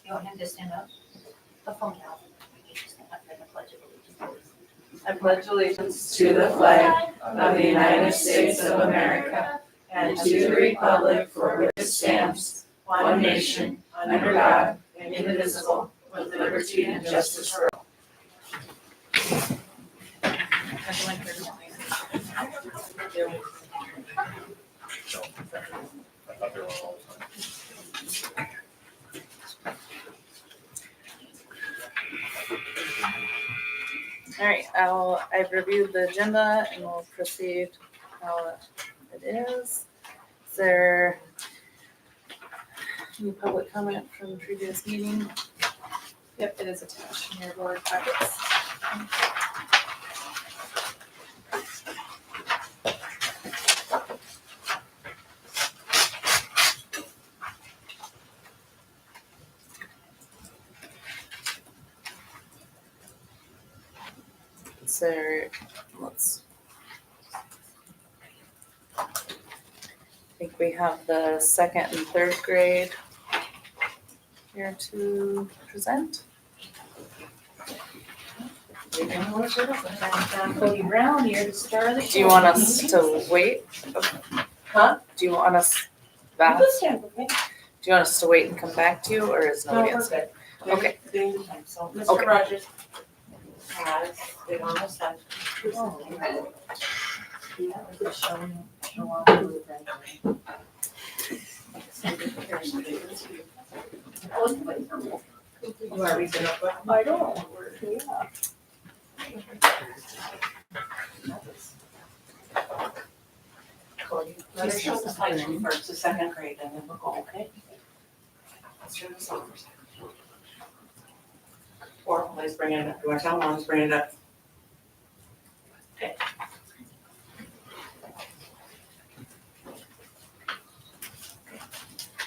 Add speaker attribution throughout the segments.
Speaker 1: You want him to stand up? The phone now. You should stand up for the pledge of allegiance.
Speaker 2: I pledge allegiance to the flag of the United States of America and to the republic for which it stands, one nation, under God, indivisible, with liberty and justice for all.
Speaker 3: All right, I've reviewed the agenda and we'll proceed how it is. Is there any public comment from the previous meeting?
Speaker 4: Yep, it is attached in your board packets.
Speaker 3: Is there, I think we have the second and third grade here to present.
Speaker 1: Cody Brown here to start the.
Speaker 3: Do you want us to wait?
Speaker 1: Huh?
Speaker 3: Do you want us back? Do you want us to wait and come back to you, or is nobody else? Okay.
Speaker 1: So, Mr.
Speaker 3: Okay.
Speaker 1: Rogers has been on the side.
Speaker 2: I don't.
Speaker 1: Let her show the slideshow first, the second grade, and then we'll go, okay? Let's turn this over. Or let's bring it up. Do I tell them? Let's bring it up. Okay.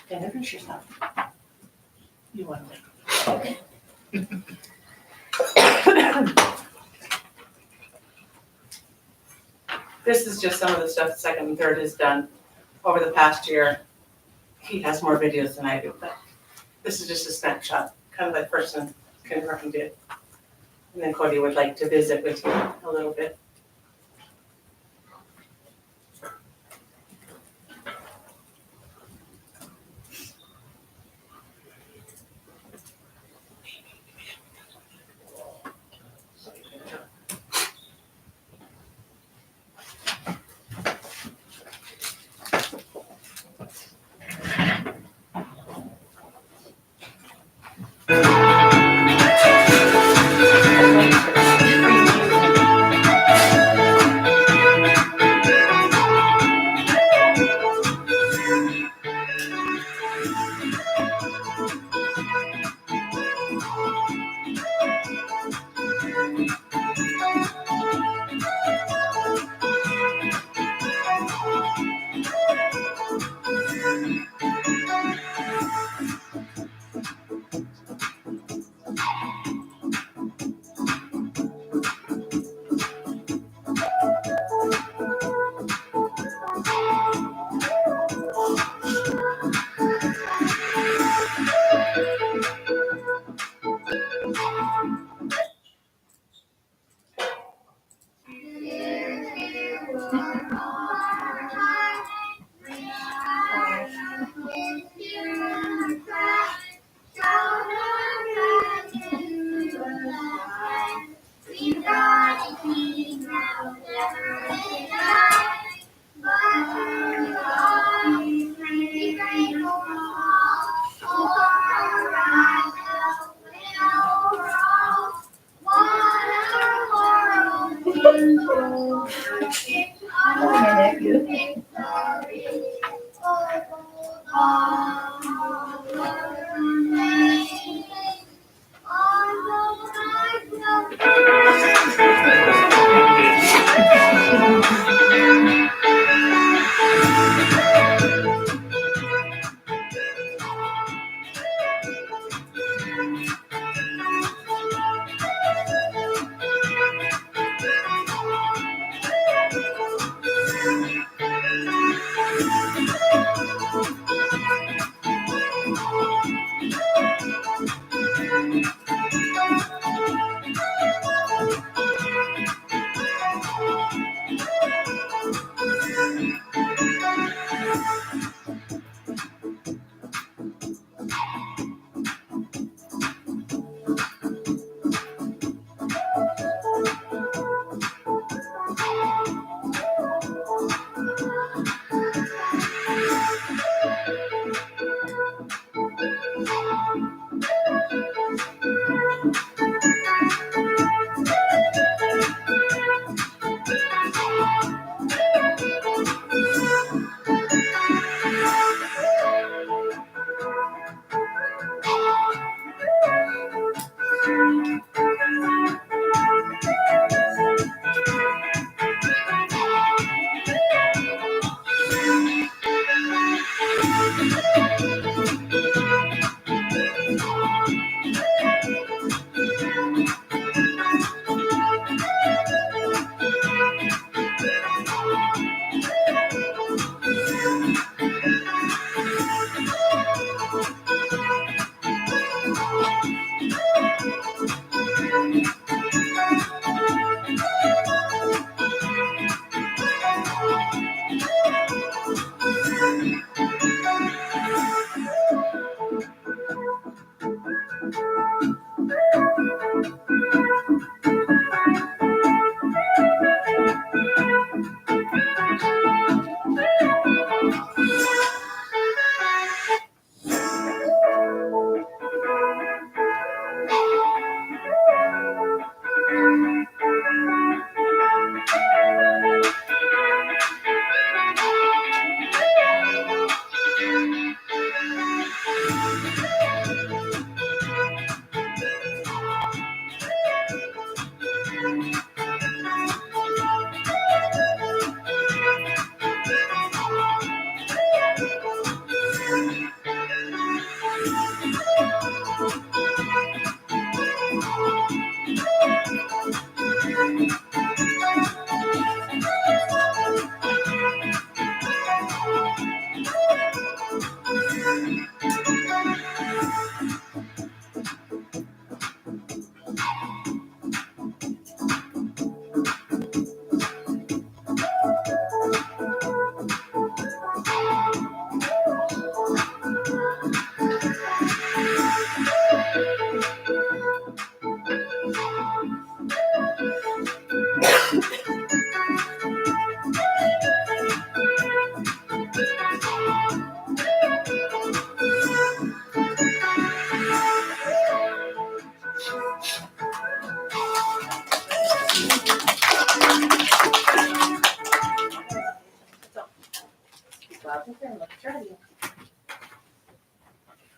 Speaker 1: Okay, introduce yourself. You want to. Okay.
Speaker 2: This is just some of the stuff the second and third has done over the past year. He has more videos than I do, but this is just a snapshot, kind of like first and kindergarten did. And then Cody would like to visit with you a little bit.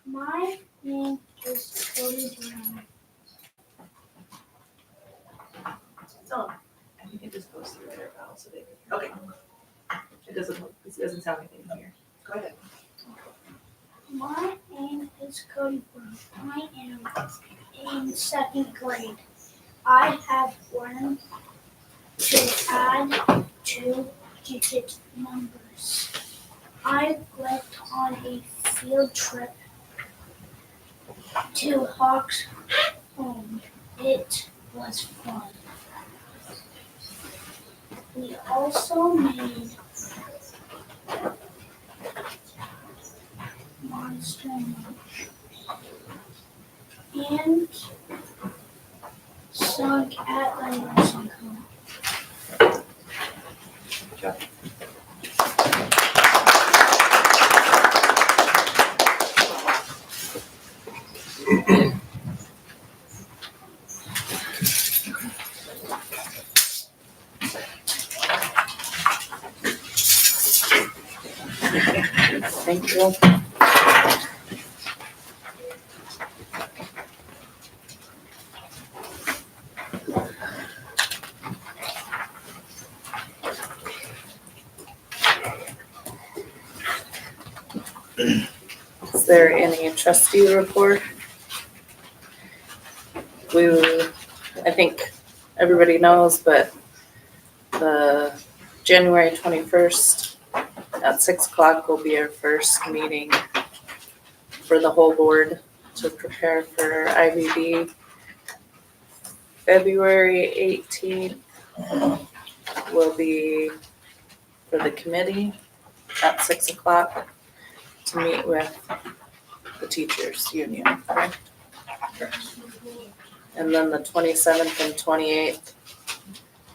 Speaker 5: My name is Cody Brown.
Speaker 4: I think it just goes through their file so they can.
Speaker 2: Okay.
Speaker 4: It doesn't sound anything here.
Speaker 2: Go ahead.
Speaker 5: My name is Cody Brown. I am in second grade. I have learned to add two-digit numbers. I went on a field trip to Hawks Home. It was fun. We also made Monster Munch and sung at a nursing home.
Speaker 3: Thank you. Is there any trustee report? I think everybody knows, but the January 21st at 6 o'clock will be our first meeting for the whole board to prepare for IBB. February 18th will be for the committee at 6 o'clock to meet with the teachers union, correct? And then the 27th and 28th,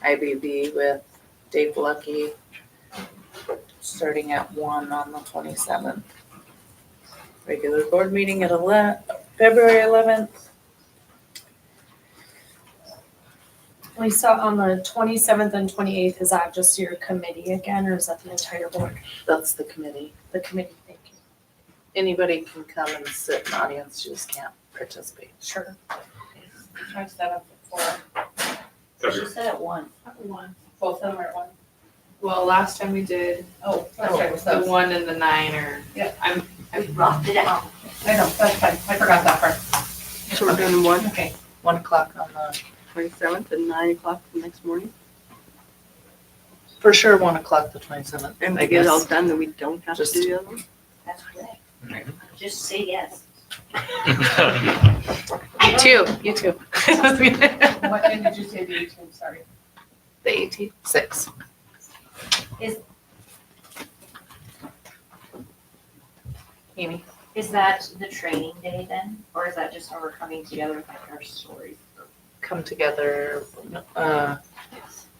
Speaker 3: IBB with Dave Lucky, starting at 1 on the 27th. Regular board meeting at February 11th.
Speaker 4: Lisa, on the 27th and 28th, is that just your committee again, or is that the entire board?
Speaker 3: That's the committee.
Speaker 4: The committee, thank you.
Speaker 3: Anybody can come and sit in the audience, you just can't participate.
Speaker 4: Sure.
Speaker 2: 27th at
Speaker 1: She said at 1.
Speaker 2: 1. Both of them are at 1.
Speaker 6: Well, last time we did
Speaker 2: Oh, that's right, with
Speaker 6: the
Speaker 2: those.
Speaker 6: 1 and the 9 or.
Speaker 2: Yeah.
Speaker 1: We rocked it out.
Speaker 2: I know, that's fine. I forgot that part.
Speaker 7: So we're doing 1,
Speaker 2: Okay.
Speaker 3: 1 o'clock on the,
Speaker 7: 27th and 9 o'clock the next morning.
Speaker 3: for sure, 1 o'clock the 27th.
Speaker 7: And
Speaker 3: I
Speaker 7: we get it all
Speaker 3: guess.
Speaker 7: done, then we don't have to
Speaker 3: Just-
Speaker 7: do the other one?
Speaker 1: That's correct. Just say yes.
Speaker 3: You too, you too.
Speaker 2: What day did you say the 18th, sorry?
Speaker 3: The 18th, 6. Amy?
Speaker 1: Is that the training day then? Or is that just when we're coming together with like our stories?
Speaker 3: Come together, the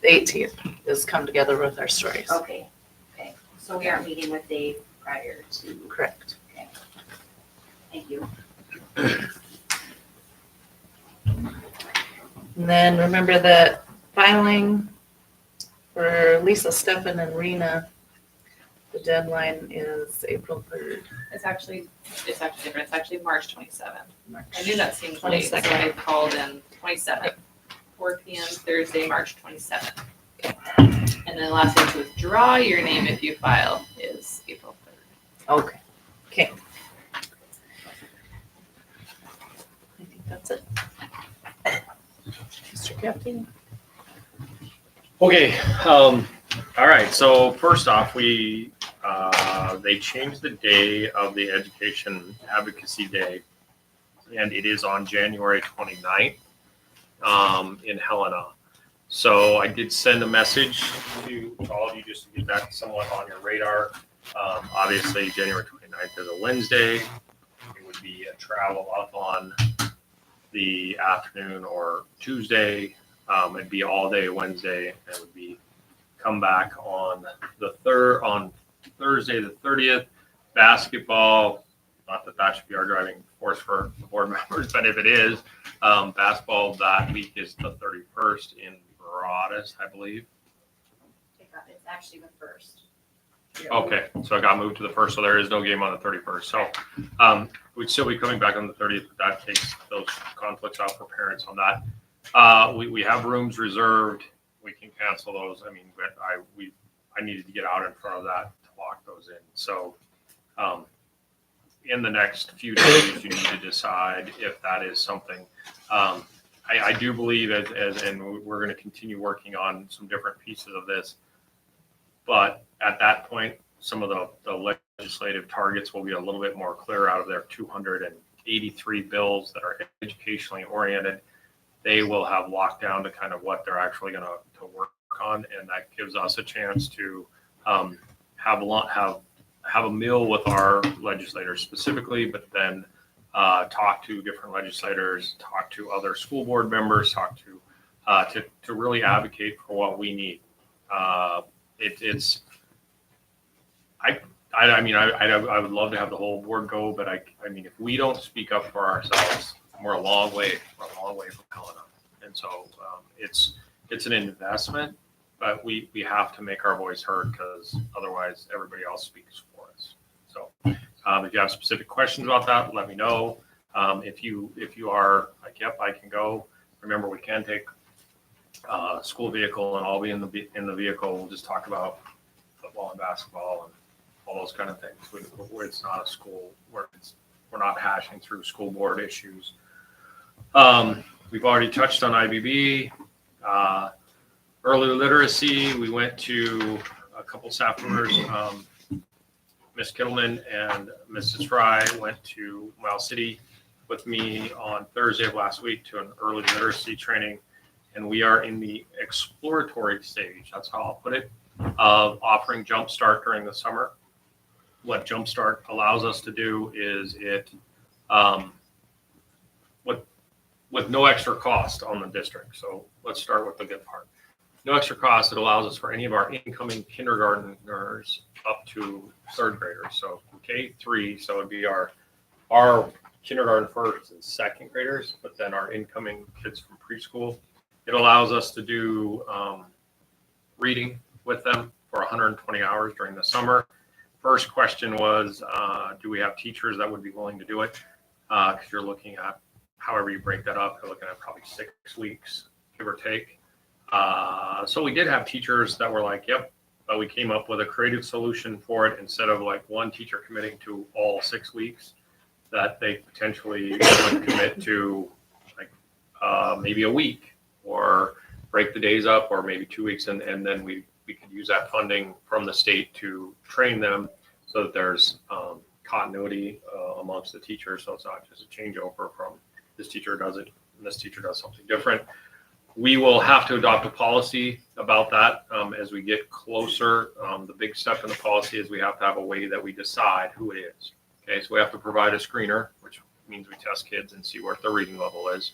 Speaker 3: 18th is come together with our stories.
Speaker 1: Okay, okay. So we aren't meeting with Dave prior to,
Speaker 3: Correct.
Speaker 1: thank you.
Speaker 3: And then remember that filing for Lisa, Steffen, and Rena, the deadline is April 3rd.
Speaker 6: It's actually different. It's actually March 27th.
Speaker 3: March.
Speaker 6: I knew that seemed late, so
Speaker 3: 22nd.
Speaker 6: I called in 27th, 4 p.m. Thursday, March 27th. And then the last thing to withdraw your name if you file is April 3rd.
Speaker 3: Okay. Okay. I think that's it. Mr. Captain?
Speaker 8: Okay, all right, so first off, they changed the day of the Education Advocacy Day, and it is on January 29th in Helena. So I did send a message to all of you just to get that somewhat on your radar. Obviously, January 29th is a Wednesday. It would be a travel up on the afternoon or Tuesday. It'd be all day Wednesday, and it would be come back on Thursday the 30th. Basketball, not that that should be our driving force for the board members, but if it is, basketball that week is the 31st in Broadus, I believe.
Speaker 1: It's actually the 1st.
Speaker 8: Okay, so I got moved to the 1st, so there is no game on the 31st. So we'd still be coming back on the 30th, but that takes those conflicts out for parents on that. We have rooms reserved. We can cancel those. I mean, but I needed to get out in front of that to lock those in. So in the next few days, you need to decide if that is something. I do believe and we're going to continue working on some different pieces of this. But at that point, some of the legislative targets will be a little bit more clear out of their 283 bills that are educationally oriented. They will have locked down to kind of what they're actually going to work on, and that gives us a chance to have a meal with our legislators specifically, but then talk to different legislators, talk to other school board members, talk to really advocate for what we need. I mean, I would love to have the whole board go, but I mean, if we don't speak up for ourselves, we're a long way from Helena. And so it's an investment, but we have to make our voice heard because otherwise everybody else speaks for us. So if you have specific questions about that, let me know. If you are like, yep, I can go. Remember, we can take a school vehicle and I'll be in the vehicle. We'll just talk about football and basketball and all those kind of things. It's not a school where we're not hashing through school board issues. We've already touched on IBB, early literacy. We went to a couple staff members. Miss Kittleman and Mrs. Fry went to Miles City with me on Thursday of last week to an early literacy training. And we are in the exploratory stage, that's how I'll put it, of offering Jumpstart during the summer. What Jumpstart allows us to do is with no extra cost on the district. So let's start with the good part. No extra cost. It allows us for any of our incoming kindergartners up to third graders. So K3, so it'd be our kindergarten first and second graders, but then our incoming kids from preschool. It allows us to do reading with them for 120 hours during the summer. First question was, do we have teachers that would be willing to do it? Because you're looking at, however you break that up, you're looking at probably 6 weeks, give or take. So we did have teachers that were like, yep, but we came up with a creative solution for it. Instead of like one teacher committing to all 6 weeks, that they potentially would commit to like maybe a week, or break the days up, or maybe 2 weeks. And then we could use that funding from the state to train them so that there's continuity amongst the teachers. So it's not just a changeover from this teacher does it and this teacher does something different. We will have to adopt a policy about that as we get closer. The big step in the policy is we have to have a way that we decide who it is. Okay, so we have to provide a screener, which means we test kids and see what their reading level is.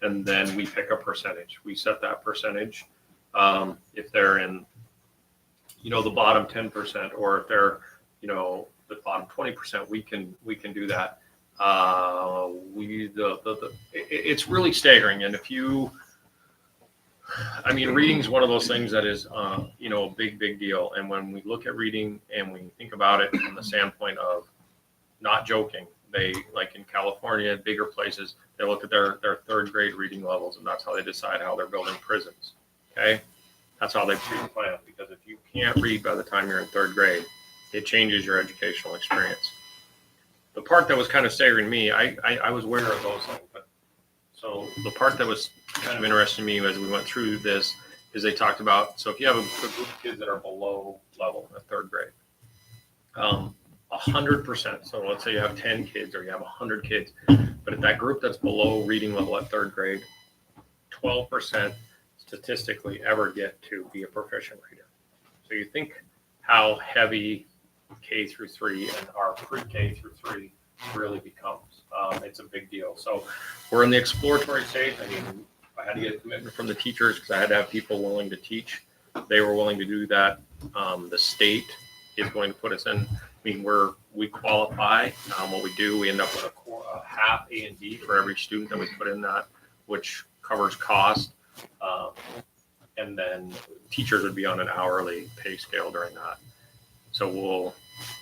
Speaker 8: And then we pick a percentage. We set that percentage. If they're in, the bottom 10%, or if they're, the bottom 20%, we can do that. It's really staggering. And reading is one of those things that is, a big deal. And when we look at reading and we think about it from the standpoint of not joking, they, like in California, bigger places, they look at their third grade reading levels, and that's how they decide how they're building prisons. Okay. That's how they pre-plan, because if you can't read by the time you're in third grade, it changes your educational experience. The part that was kind of staggering me, I was aware of those things, but so the part that was kind of interesting to me as we went through this is they talked about, so if you have a group of kids that are below level in third grade, 100%, so let's say you have 10 kids or you have 100 kids, but if that group that's below reading level at third grade, 12% statistically ever get to be a proficient reader. So you think how heavy K through 3 and our pre-K through 3 really becomes. It's a big deal. So we're in the exploratory stage. I had to get a commitment from the teachers because I had to have people willing to teach. They were willing to do that. The state is going to put us in. We qualify. What we do, we end up with a half A&D for every student that we put in that, which covers cost. And then teachers would be on an hourly pay scale during that. So we'll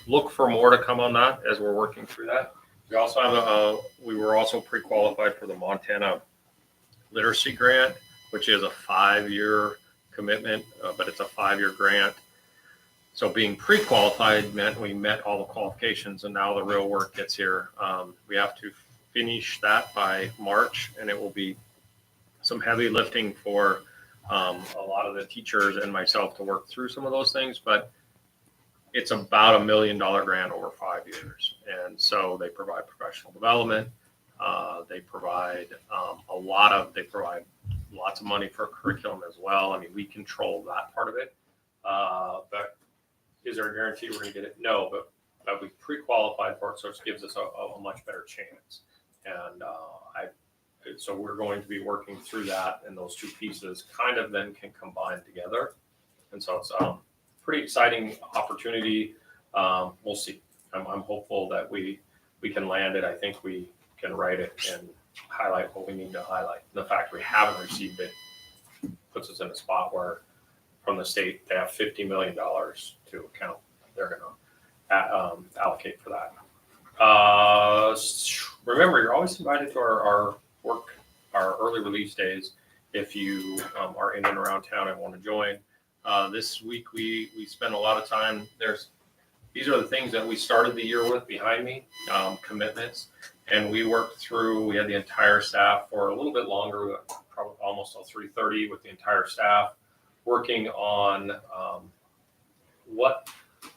Speaker 8: look for more to come on that as we're working through that. We also have we were also pre-qualified for the Montana Literacy Grant, which is a 5-year commitment, but it's a 5-year grant. So being pre-qualified meant we met all the qualifications, and now the real work gets here. We have to finish that by March, and it will be some heavy lifting for a lot of the teachers and myself to work through some of those things, but it's about $1 million grant over 5 years. And so they provide professional development. They provide lots of money for curriculum as well. We control that part of it. But is there a guarantee we're going to get it? No, but we pre-qualified for it, so it gives us a much better chance. And so we're going to be working through that, and those two pieces kind of then can combine together. And so it's pretty exciting opportunity. We'll see. I'm hopeful that we can land it. I think we can write it and highlight what we need to highlight. The fact we haven't received it puts us in a spot where from the state they have $50 million to account. They're going to allocate for that. Remember, you're always invited to our early release days if you are in and around town and want to join. This week we spent a lot of time. These are the things that we started the year with behind me, commitments, and we worked through. We had the entire staff for a little bit longer, probably almost till 3:30 with the entire staff, working on what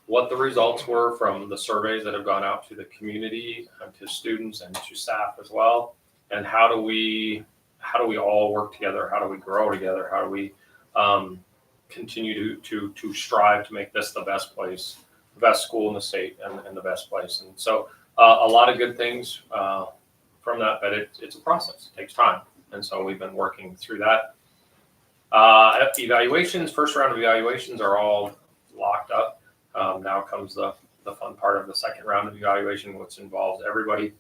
Speaker 8: what the results were from the surveys that have gone out to the community, to students and to staff as well. And how do we all work together? How do we grow together? How do we continue to strive to make this the best place, the best school in the state and the best place? And so a lot of good things from that, but it's a process. It takes time. And so we've been working through that. Evaluations, first round of evaluations are all locked up. Now comes the fun part of the second round of evaluation, which involves everybody,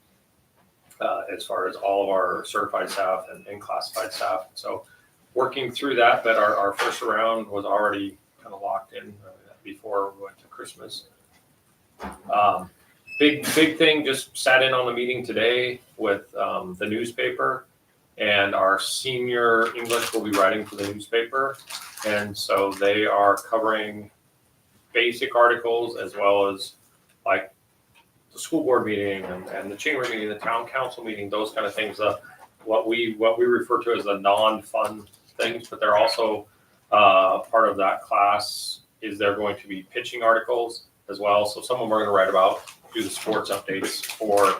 Speaker 8: as far as all of our certified staff and classified staff. So working through that, but our first round was already kind of locked in before we went to Christmas. Big thing, just sat in on the meeting today with the newspaper, and our senior English will be writing for the newspaper. And so they are covering basic articles as well as like the school board meeting and the chamber meeting, the town council meeting, those kind of things. What we refer to as the non-fun things, but they're also part of that class is they're going to be pitching articles as well. So some of them are going to write about, do the sports updates for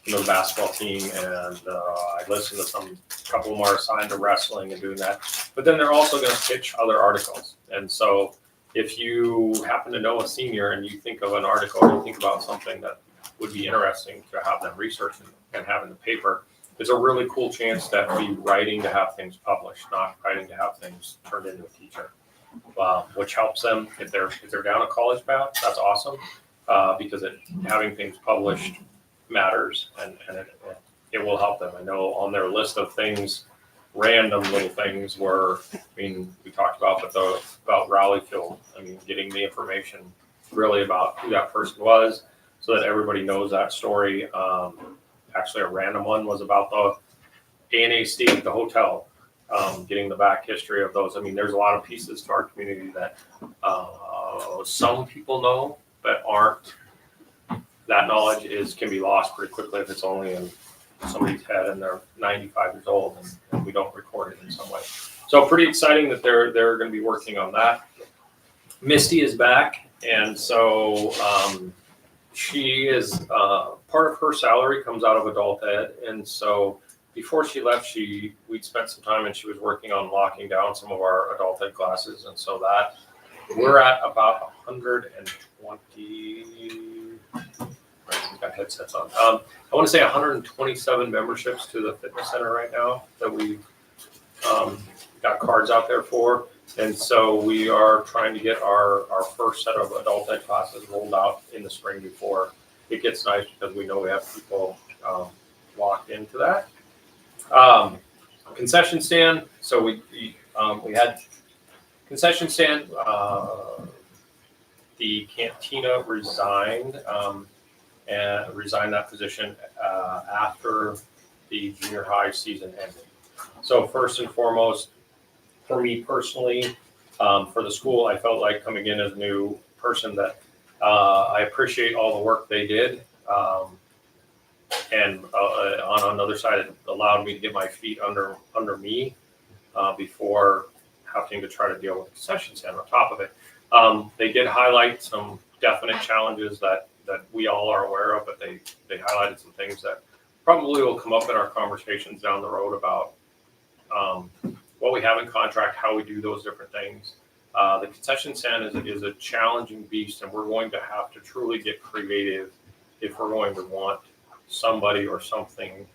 Speaker 8: the basketball team, and I listened to a couple of them are assigned to wrestling and doing that. But then they're also going to pitch other articles. And so if you happen to know a senior and you think of an article, or you think about something that would be interesting to have them research and have in the paper, it's a really cool chance to be writing to have things published, not writing to have things turned into a teacher, which helps them if they're down a college path. That's awesome, because having things published matters, and it will help them. I know on their list of things, random little things were, we talked about, but about Rowley Field. Getting the information really about who that person was, so that everybody knows that story. Actually, a random one was about the A&A Steve, the hotel, getting the back history of those. There's a lot of pieces to our community that some people know, but aren't. That knowledge can be lost pretty quickly if it's only in somebody's head and they're 95 years old and we don't record it in some way. So pretty exciting that they're going to be working on that. Misty is back, and so she is part of her salary comes out of adult ed, and so before she left, we'd spent some time and she was working on locking down some of our adult ed classes, and so that we're at about 120. Got headsets on. I want to say 127 memberships to the fitness center right now that we've got cards out there for. And so we are trying to get our first set of adult ed classes rolled out in the spring before it gets nice, because we know we have people locked into that. Concession stand. So we had concession stand. The cantina resigned. And resigned that position after the junior high season ended. So first and foremost, for me personally, for the school, I felt like coming in as a new person that I appreciate all the work they did. And on another side, it allowed me to get my feet under me before having to try to deal with the concession stand on top of it. They did highlight some definite challenges that we all are aware of, but they highlighted some things that probably will come up in our conversations down the road about what we have in contract, how we do those different things. The concession stand is a challenging beast, and we're going to have to truly get creative if we're going to want somebody or something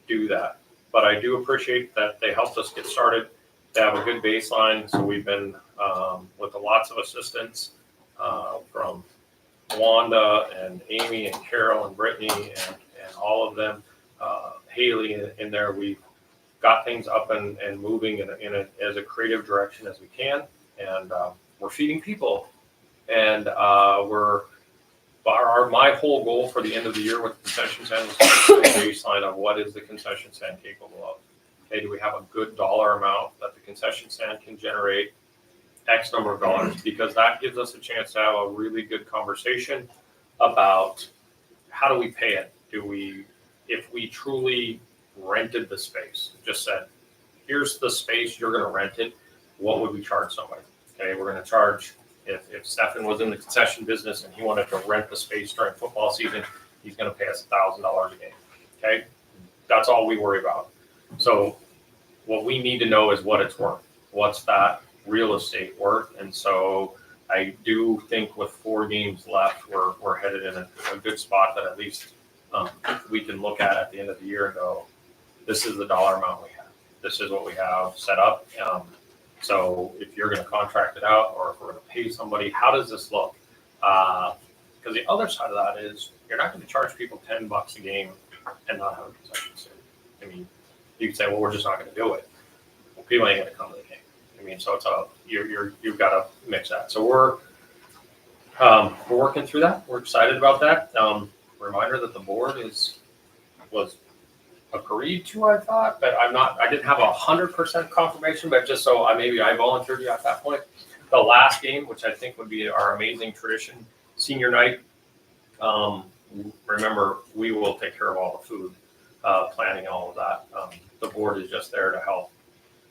Speaker 8: do that. But I do appreciate that they helped us get started. They have a good baseline, so we've been with lots of assistance from Wanda and Amy and Carol and Brittany and all of them, Haley in there. We've got things up and moving in as a creative direction as we can, and we're feeding people. And my whole goal for the end of the year with the concession stand is to get a baseline of what is the concession stand capable of. Okay, do we have a good dollar amount that the concession stand can generate X number of dollars, because that gives us a chance to have a really good conversation about how do we pay it. If we truly rented the space, just said, here's the space, you're going to rent it, what would we charge somebody? Okay, we're going to charge If Stefan was in the concession business and he wanted to rent the space during football season, he's gonna pay us $1,000 a game, okay? That's all we worry about. So what we need to know is what it's worth. What's that real estate worth? And so I do think with 4 games left, we're headed in a good spot that at least we can look at the end of the year and go, this is the dollar amount we have. This is what we have set up. So if you're going to contract it out or if we're going to pay somebody, how does this look? Because the other side of that is you're not going to charge people $10 a game and not have a concession stand. I mean, you could say, well, we're just not going to do it. Well, people ain't going to come to the game. I mean, so it's you've got to mix that. So we're working through that. We're excited about that. Reminder that the board was agreed to, I thought, but I didn't have 100% confirmation, but just so I volunteered you at that point. The last game, which I think would be our amazing tradition, senior night. Remember, we will take care of all the food, planning, all of that. The board is just there to help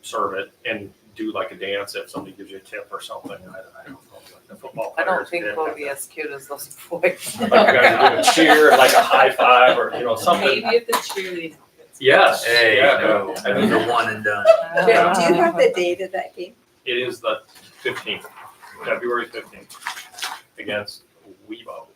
Speaker 8: serve it and do like a dance if somebody gives you a tip or something. I don't know, like the football
Speaker 3: I
Speaker 8: players
Speaker 3: don't think
Speaker 8: did.
Speaker 3: we'll be as cute as those boys.
Speaker 8: Like you guys are doing a cheer, like a high five, or something.
Speaker 6: Maybe if the cheerleading.
Speaker 8: Yes.
Speaker 9: Hey,
Speaker 8: yeah,
Speaker 9: no,
Speaker 8: I
Speaker 9: those
Speaker 8: mean,
Speaker 9: are one and done.
Speaker 10: Do you have the date of that game?
Speaker 8: it is the 15th, February 15th, against Weibo.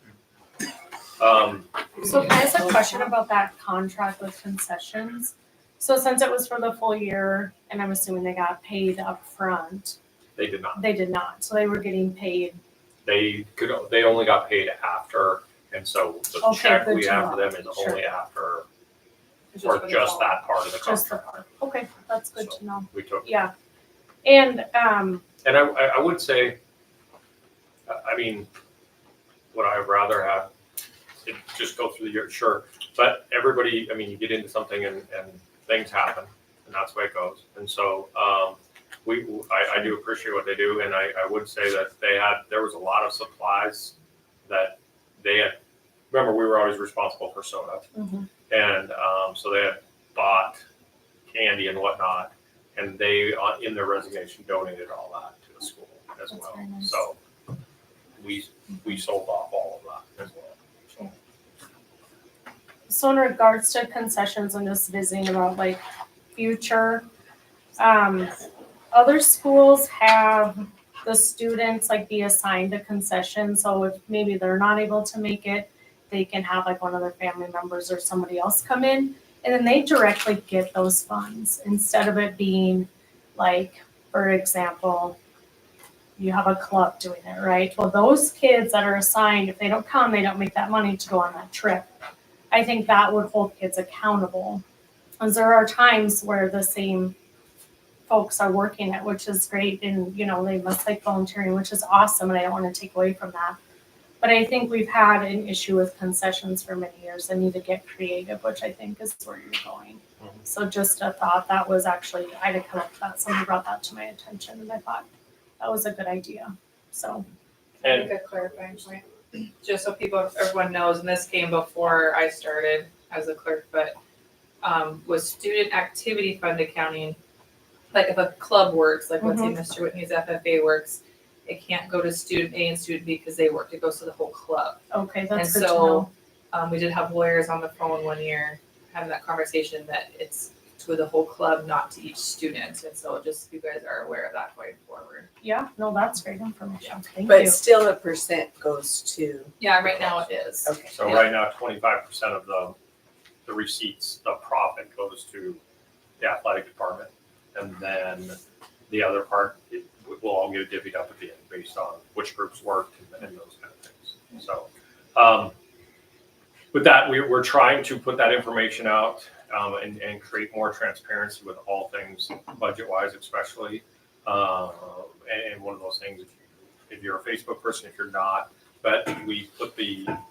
Speaker 4: So can I ask a question about that contract with concessions? So since it was for the full year, and I'm assuming they got paid up front,
Speaker 8: They did not.
Speaker 4: they did not, so they were getting paid.
Speaker 8: They only got paid after, and so the
Speaker 4: Okay,
Speaker 8: check
Speaker 4: good
Speaker 8: we
Speaker 4: to
Speaker 8: have for
Speaker 4: know.
Speaker 8: them is
Speaker 4: Sure.
Speaker 8: only after,
Speaker 6: It's
Speaker 8: or
Speaker 6: for the
Speaker 8: just
Speaker 6: fall.
Speaker 8: that part of the
Speaker 4: Just the
Speaker 8: contract.
Speaker 4: part, okay, that's good to know,
Speaker 8: We took.
Speaker 4: yeah. And,
Speaker 8: And I would say, I mean, would I rather have it just go through the year? Sure. But everybody, I mean, you get into something and things happen, and that's the way it goes. And so I do appreciate what they do. And I would say that there was a lot of supplies that they had. Remember, we were always responsible for soda.
Speaker 4: Mhm.
Speaker 8: And so they had bought candy and whatnot. And they, in their resignation, donated all that to the school as
Speaker 4: That's
Speaker 8: well.
Speaker 4: very nice.
Speaker 8: So we sold off all of that as well. So,
Speaker 4: so in regards to concessions, I'm just visiting about like future, other schools have the students like be assigned a concession, so if maybe they're not able to make it, they can have like one of their family members or somebody else come in, and then they directly get those funds instead of it being like, for example, you have a club doing it, right? Well, those kids that are assigned, if they don't come, they don't make that money to go on that trip. I think that would hold kids accountable. Because there are times where the same folks are working it, which is great, and they must like volunteering, which is awesome, and I don't want to take away from that. But I think we've had an issue with concessions for many years and need to get creative, which I think is where you're going.
Speaker 8: Mhm.
Speaker 4: So just a thought that was actually, I had come up with that, somebody brought that to my attention, and I thought that was a good idea, so.
Speaker 6: I think a clarifying point, just so everyone knows, and this came before I started as a clerk, but with student activity fund accounting, like if a club works, like let's say Mr. Whitney's FFA works, it can't go to student A and student B because they work, it goes to the whole club.
Speaker 4: Okay,
Speaker 6: And
Speaker 4: that's good to know.
Speaker 6: so, we did have lawyers on the phone one year having that conversation that it's to the whole club, not to each student, and so just you guys are aware of that going forward.
Speaker 4: Yeah, no, that's great information, thank
Speaker 10: But
Speaker 4: you.
Speaker 10: still a percent goes to,
Speaker 6: Yeah, right now it is.
Speaker 10: okay.
Speaker 8: So
Speaker 6: Yeah.
Speaker 8: right now, 25% of the receipts, the profit goes to the athletic department. And then the other part, we'll all get divvied up at the end based on which groups worked and those kind of things. So with that, we're trying to put that information out and create more transparency with all things budget-wise, especially. And one of those things, if you're a Facebook person, if you're not, but we put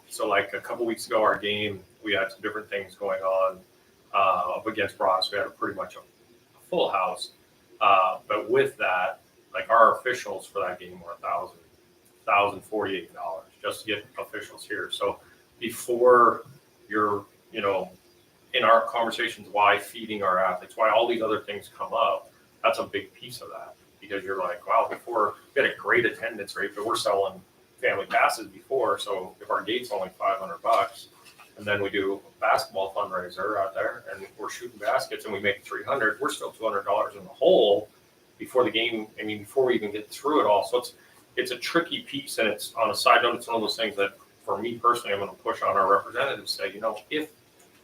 Speaker 8: so like a couple weeks ago, our game, we had some different things going on up against Ross. We had pretty much a full house. But with that, like our officials for that game were $1,048 just to get officials here. So before you're, in our conversations, why feeding our athletes, why all these other things come up, that's a big piece of that. because you're like, wow, before we had a great attendance rate, but we're selling family passes before. So if our gate's only $500, and then we do a basketball fundraiser out there, and we're shooting baskets, and we make 300, we're still $200 in the hole before the game. I mean, before we even get through it all. So it's a tricky piece, and it's on a side note. It's one of those things that, for me personally, I'm going to push on our representatives. Say, if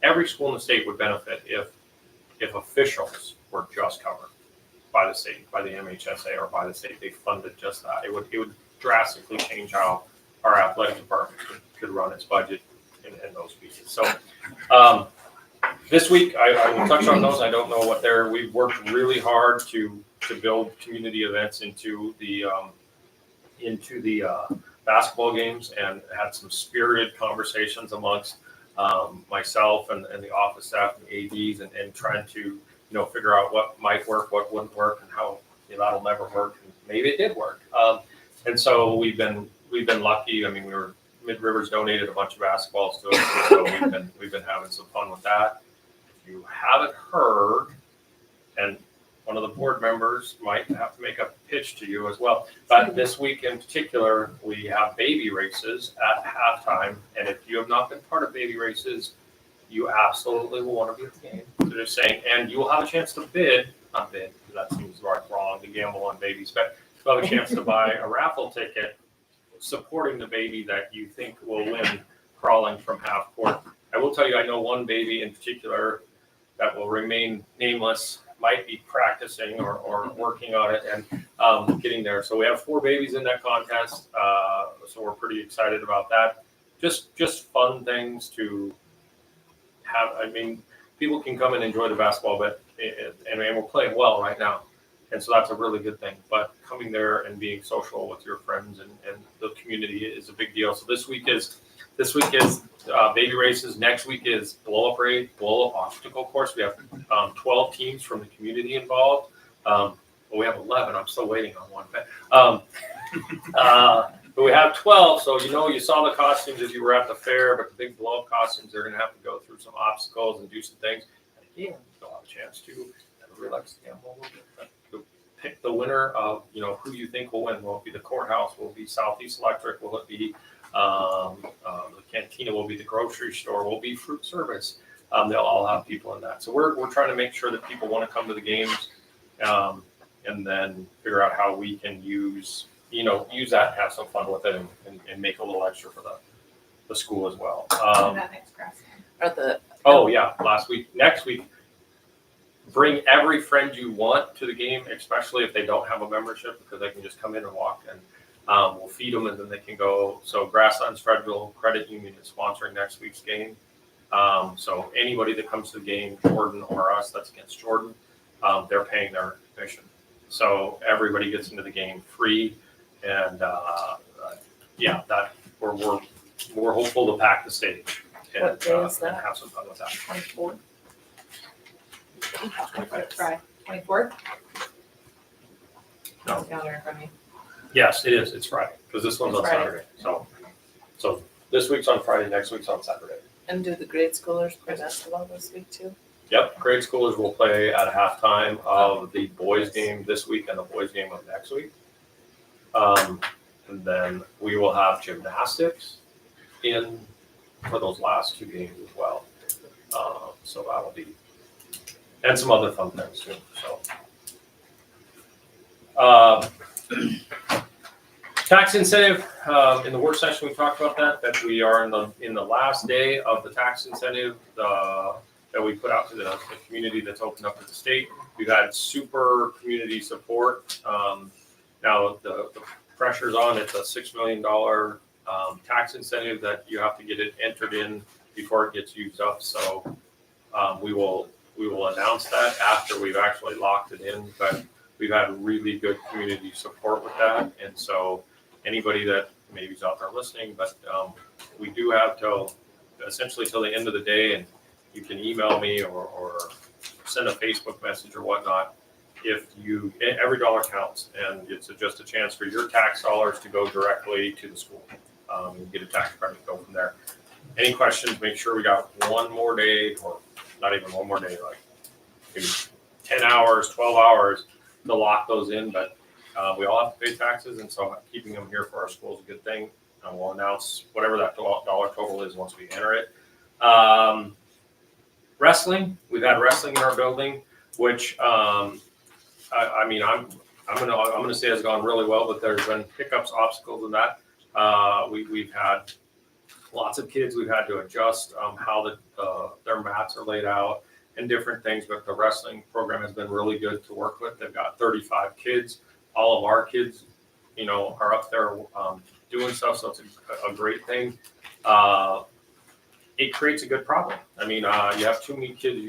Speaker 8: every school in the state would benefit if officials were just covered by the state, by the MHSA, or by the state, they funded just that. It would drastically change how our athletic department could run its budget in those pieces. So this week, I will touch on those. I don't know what we've worked really hard to build community events into the basketball games, and had some spirited conversations amongst myself and the office staff and ADs, and trying to figure out what might work, what wouldn't work, and how that'll never work. And maybe it did work. And so we've been lucky. I mean, Mid Rivers donated a bunch of basketballs to us, so we've been having some fun with that. If you haven't heard, and one of the board members might have to make a pitch to you as well, but this week in particular, we have baby races at halftime, and if you have not been part of baby races, you absolutely will want to be at the game. So they're saying, and you will have a chance to not bid, because that seems wrong to gamble on babies, but you'll have a chance to buy a raffle ticket supporting the baby that you think will win crawling from half court. I will tell you, I know one baby in particular that will remain nameless, might be practicing or working on it and getting there. So we have 4 babies in that contest. So we're pretty excited about that. Just fun things to have. I mean, people can come and enjoy the basketball, but and we're playing well right now. And so that's a really good thing. But coming there and being social with your friends and the community is a big deal. So this week is baby races. Next week is blow up obstacle course. We have 12 teams from the community involved. Well, we have 11. I'm still waiting on one. But we have 12. So you saw the costumes as you were at the fair, but the big blow up costumes, they're going to have to go through some obstacles and do some things. And again, you'll have a chance to relax the gamble a little bit. Pick the winner of who you think will win. Will it be the courthouse? Will it be Southeast Electric? Will it be the cantina? Will it be the grocery store? Will it be fruit service? They'll all have people in that. So we're trying to make sure that people want to come to the games, and then figure out how we can use that and have some fun with it, and make a little extra for the school as well.
Speaker 6: That makes grass.
Speaker 8: Next week, bring every friend you want to the game, especially if they don't have a membership, because they can just come in and walk, and we'll feed them, and then they can go. So Grasslands Federal Credit Union is sponsoring next week's game. So anybody that comes to the game, Jordan or us, that's against Jordan, they're paying their admission. So everybody gets into the game free, and that we're hopeful to pack the stage and,
Speaker 3: What day is that?
Speaker 8: and have some fun with that.
Speaker 3: 24th.
Speaker 6: Friday, 24th?
Speaker 8: No.
Speaker 6: Calendar in front of me.
Speaker 8: Yes, it is. It's Friday, because this one's on
Speaker 6: It's Friday.
Speaker 8: Saturday. So this week's on Friday, next week's on Saturday.
Speaker 3: And do the grade schoolers play basketball this week too?
Speaker 8: Yep, grade schoolers will play at halftime of the boys game this week and the boys game of next week. And then we will have gymnastics in for those last 2 games as well. So that'll be, and some other fun things too. So tax incentive, in the work session, we talked about that we are in the last day of the tax incentive that we put out to the community that's opened up to the state. We've had super community support. Now the pressure's on. It's a $6 million tax incentive that you have to get it entered in before it gets used up. So we will announce that after we've actually locked it in, but we've had really good community support with that. And so anybody that maybe is out there listening, but we do have essentially till the end of the day, and you can email me or send a Facebook message or whatnot. Every dollar counts, and it's just a chance for your tax dollars to go directly to the school. You get a tax credit, go from there. Any questions, make sure we got one more day, or not even one more day, like maybe 10 hours, 12 hours to lock those in. But We all have to pay taxes, and so keeping them here for our school is a good thing. And we'll announce whatever that dollar total is once we enter it. Wrestling, we've had wrestling in our building, which I mean, I'm gonna say has gone really well, but there's been hiccups, obstacles in that. We've had lots of kids. We've had to adjust how their mats are laid out and different things. But the wrestling program has been really good to work with. They've got 35 kids. All of our kids, are up there doing stuff, so it's a great thing. It creates a good problem. I mean, you have too many kids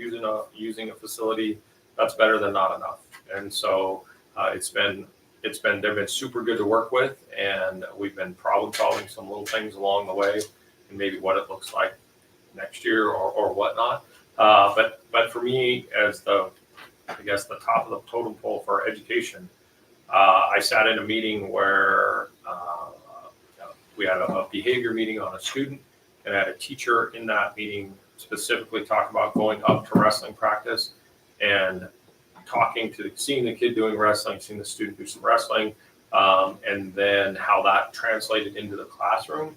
Speaker 8: using a facility, that's better than not enough. And so they've been super good to work with, and we've been problem solving some little things along the way, and maybe what it looks like next year or whatnot. But for me, as the top of the totem pole for education, I sat in a meeting where we had a behavior meeting on a student, and I had a teacher in that meeting specifically talk about going up to wrestling practice and seeing the kid doing wrestling, seeing the student do some wrestling, and then how that translated into the classroom.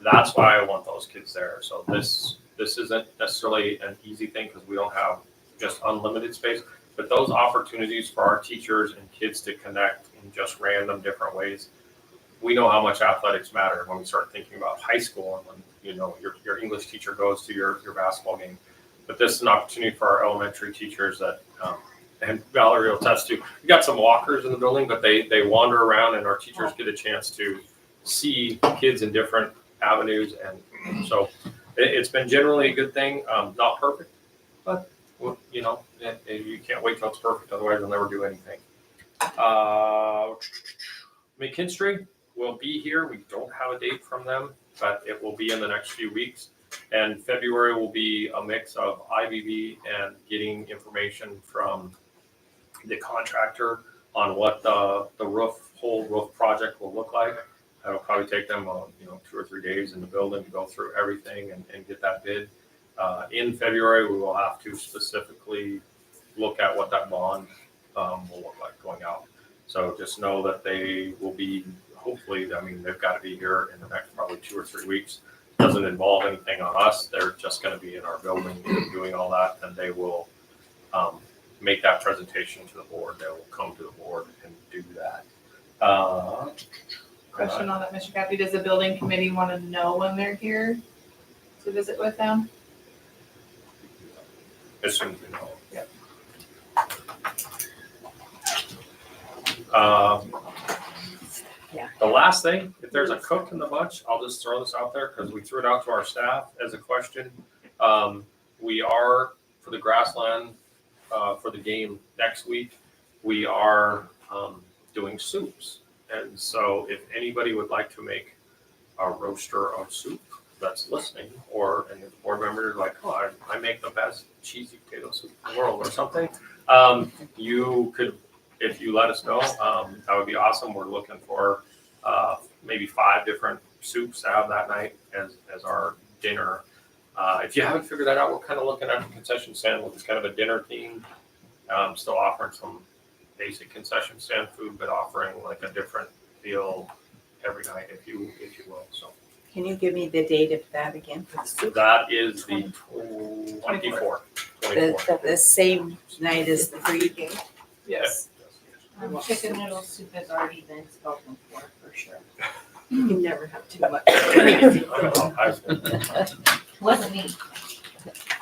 Speaker 8: That's why I want those kids there. So this isn't necessarily an easy thing because we don't have just unlimited space, but those opportunities for our teachers and kids to connect in just random different ways. We know how much athletics matter when we start thinking about high school and when your English teacher goes to your basketball game. But this is an opportunity for our elementary teachers that, and Valerie will attest to, we got some walkers in the building, but they wander around and our teachers get a chance to see kids in different avenues. And so it's been generally a good thing. Not perfect, but you can't wait till it's perfect. Otherwise you'll never do anything. McKinstry will be here. We don't have a date from them, but it will be in the next few weeks. And February will be a mix of IBB and getting information from the contractor on what the whole roof project will look like. It'll probably take them 2 or 3 days in the building to go through everything and get that bid. In February, we will have to specifically look at what that bond will look like going out. So just know that they will be, hopefully, they've got to be here in the next probably 2 or 3 weeks. Doesn't involve anything on us. They're just going to be in our building doing all that, and they will make that presentation to the board. They will come to the board and do that.
Speaker 6: Question on that, Mr. Cappy, does the building committee want to know when they're here to visit with them?
Speaker 8: As soon as we know.
Speaker 6: Yep.
Speaker 8: The last thing, if there's a cook in the bunch, I'll just throw this out there because we threw it out to our staff as a question. We are, for the grassland, for the game next week, we are doing soups. And so if anybody would like to make a roaster of soup that's listening, or any of the board members are like, oh, I make the best cheesy potato soup in the world or something, you could, if you let us know, that would be awesome. We're looking for maybe 5 different soups to have that night as our dinner. If you haven't figured that out, we're kind of looking at the concession stand with kind of a dinner theme. Still offering some basic concession stand food, but offering like a different feel every night, if you will. So
Speaker 10: Can you give me the date of that again for the soup?
Speaker 8: that is the 24th.
Speaker 10: The same night as the pre-game?
Speaker 6: Yes.
Speaker 1: Chicken noodle soup has already been spoken for sure.
Speaker 10: You can never have too much.
Speaker 1: Wasn't me.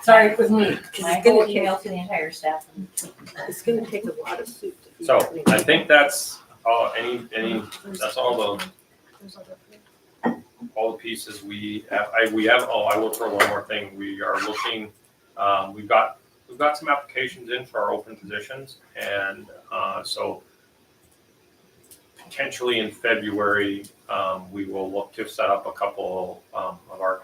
Speaker 1: Sorry, it was me.
Speaker 10: It's
Speaker 1: My
Speaker 10: gonna
Speaker 1: whole
Speaker 10: take-
Speaker 1: email to the entire staff.
Speaker 10: It's gonna take a lot of soup to feed
Speaker 8: So
Speaker 10: that many
Speaker 8: I think that's all, that's all the pieces we have. I will throw one more thing. We are looking, we've got some applications in for our open positions. And so potentially in February, we will look to set up a couple of our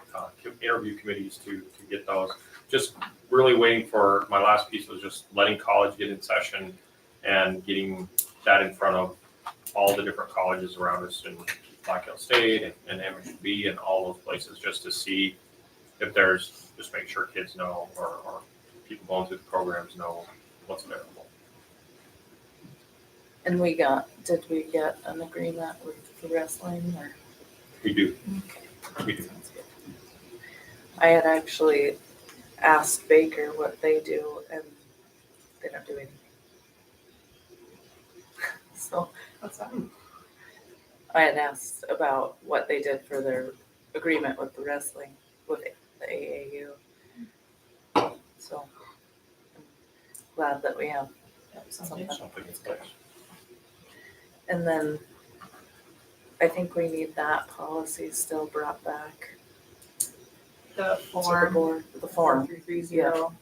Speaker 8: interview committees to get those. Just really waiting for, my last piece was just letting college get in session and getting that in front of all the different colleges around us in Black Hills State and MSUB and all those places, just to see if there's, just make sure kids know or people going through the programs know what's available.
Speaker 3: And did we get an agreement with the wrestling or?
Speaker 8: We do,
Speaker 3: Okay.
Speaker 8: we do.
Speaker 3: Sounds good. I had actually asked Baker what they do and they don't do anything. So
Speaker 6: What's that?
Speaker 3: I had asked about what they did for their agreement with the wrestling, with the AAU. So I'm glad that we have something.
Speaker 8: Something in place.
Speaker 3: And then I think we need that policy still brought back
Speaker 6: The
Speaker 3: to the
Speaker 6: form.
Speaker 3: board, the form.
Speaker 6: 4330.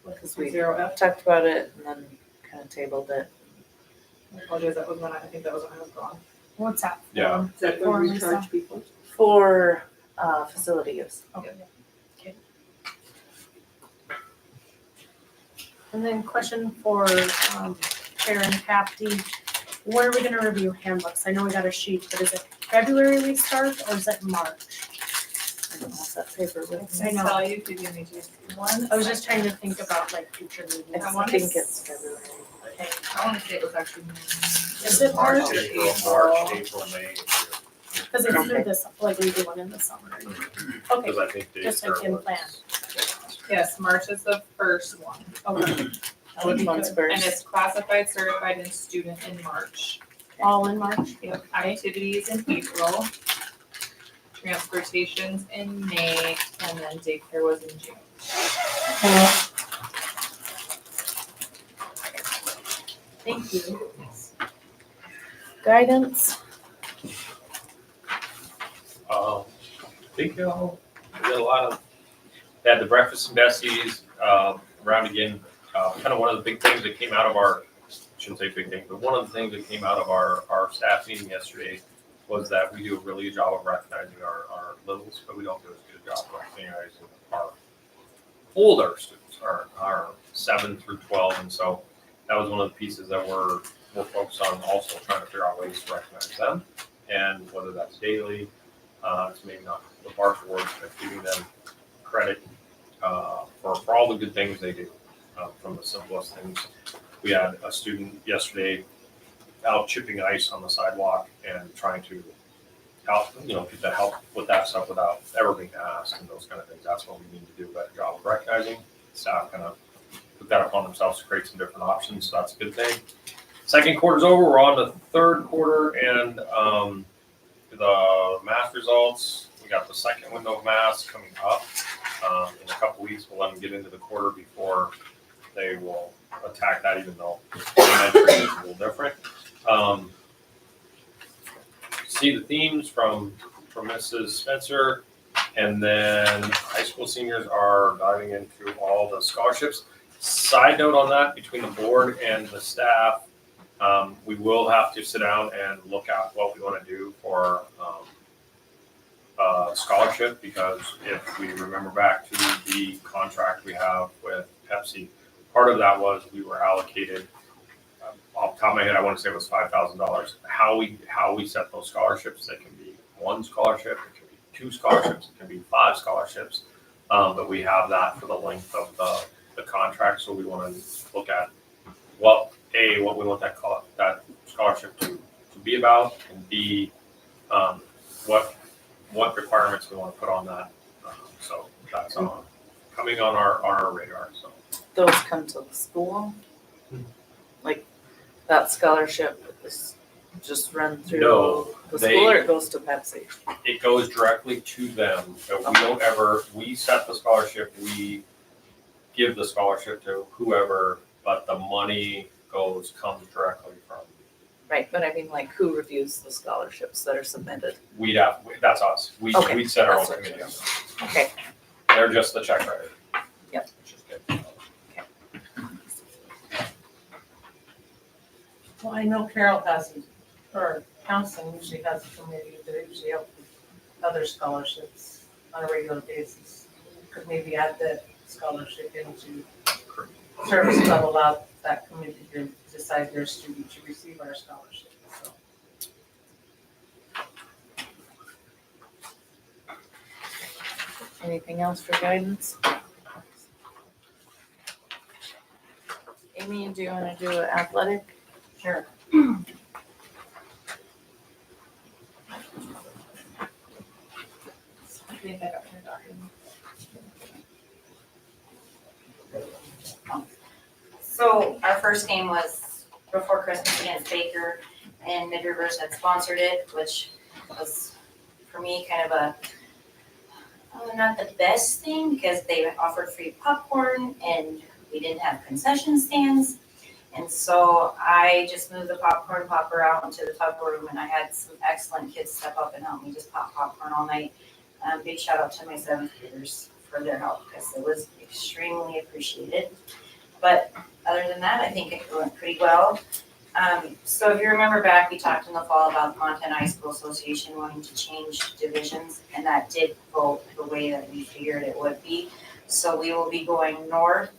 Speaker 3: Because we
Speaker 6: 30F.
Speaker 3: talked about it and then kind of tabled it.
Speaker 6: I apologize, that was when I think that was when I was gone.
Speaker 4: What's that?
Speaker 8: Yeah.
Speaker 4: form?
Speaker 10: Is that
Speaker 4: Form,
Speaker 10: where we
Speaker 4: Lisa?
Speaker 10: charge people?
Speaker 3: For facility use.
Speaker 4: Okay. And then question for Karen Capty, when are we gonna review handbooks? I know we got a sheet, but is it February we start or is it March?
Speaker 3: I don't have that paper with
Speaker 4: I
Speaker 3: me.
Speaker 4: know.
Speaker 6: Tell you if you give me just one.
Speaker 4: I was just trying to think about like future meetings.
Speaker 6: I wanna
Speaker 3: think it's February.
Speaker 6: Okay, I wanna say it was actually.
Speaker 4: Is it March?
Speaker 8: March, April, May,
Speaker 4: Cause it's through this, like we do one in the summer. Okay,
Speaker 8: because I think they
Speaker 4: just like
Speaker 8: start
Speaker 4: in
Speaker 8: with-
Speaker 4: plan.
Speaker 6: Yes, March is the first one.
Speaker 4: Okay,
Speaker 3: Which one's
Speaker 6: And
Speaker 3: first?
Speaker 6: it's classified, certified, and student in March.
Speaker 4: all in March?
Speaker 6: Yep, activities in April. Transportation's in May, and then daycare was in June.
Speaker 4: Thank you.
Speaker 3: Guidance?
Speaker 8: I think, we did a lot of, they had the breakfast and Bessie's, around again. Kind of one of the big things that came out of our, shouldn't say big thing, but one of the things that came out of our staff meeting yesterday was that we do a really good job of recognizing our littles, but we don't do as good a job of recognizing our older students, our 7 through 12. And so that was one of the pieces that we're focused on, also trying to figure out ways to recognize them. And whether that's daily, it's maybe not the harsh words, but giving them credit for all the good things they do, from the simplest things. We had a student yesterday out chipping ice on the sidewalk and trying to help, get the help with that stuff without ever being asked and those kind of things. That's what we need to do a better job of recognizing. Staff kind of put that upon themselves to create some different options, so that's a good thing. Second quarter's over, we're on to the third quarter, and the math results, we got the second window of math coming up. In a couple weeks, we'll let them get into the quarter before they will attack that, even though elementary is a little different. See the themes from Mrs. Spencer, and then high school seniors are diving into all the scholarships. Side note on that, between the board and the staff, we will have to sit down and look at what we want to do for scholarship, because if we remember back to the contract we have with Pepsi, part of that was we were allocated, off the top of my head, I want to say it was $5,000. How we set those scholarships, they can be one scholarship, it can be two scholarships, it can be 5 scholarships, but we have that for the length of the contract, so we want to look at what we want that scholarship to be about, and B, what requirements we want to put on that. So that's coming on our radar. So
Speaker 3: Those come to the school? Like that scholarship is just run through
Speaker 8: No,
Speaker 3: the
Speaker 8: they-
Speaker 3: school or it goes to Pepsi?
Speaker 8: it goes directly to them. So we set the scholarship, we give the scholarship to whoever, but the money comes directly from,
Speaker 3: Right, but I mean like who reviews the scholarships that are submitted?
Speaker 8: that's us.
Speaker 3: Okay,
Speaker 8: We'd set our own
Speaker 3: that's what
Speaker 8: committee up.
Speaker 3: Okay,
Speaker 8: They're just the check writer.
Speaker 3: Yep.
Speaker 8: Which is good.
Speaker 2: Well, I know Carol has, or counseling usually has a committee that usually helps with other scholarships on a regular basis. Could maybe add that scholarship into service club, allow that committee to decide their student to receive our scholarship, so.
Speaker 3: anything else for guidance? Amy, do you wanna do athletic?
Speaker 1: Sure.
Speaker 6: I think I got your document.
Speaker 9: So our first game was before Christmas against Baker, and Mid Rivers had sponsored it, which was for me kind of a not the best thing because they offered free popcorn and we didn't have concession stands. And so I just moved the popcorn popper out into the tug room, and I had some excellent kids step up and help me just pop popcorn all night. Big shout out to my seventh graders for their help because it was extremely appreciated. But other than that, I think it went pretty well. So if you remember back, we talked in the fall about the Montana High School Association wanting to change divisions, and that did go the way that we figured it would be. So we will be going north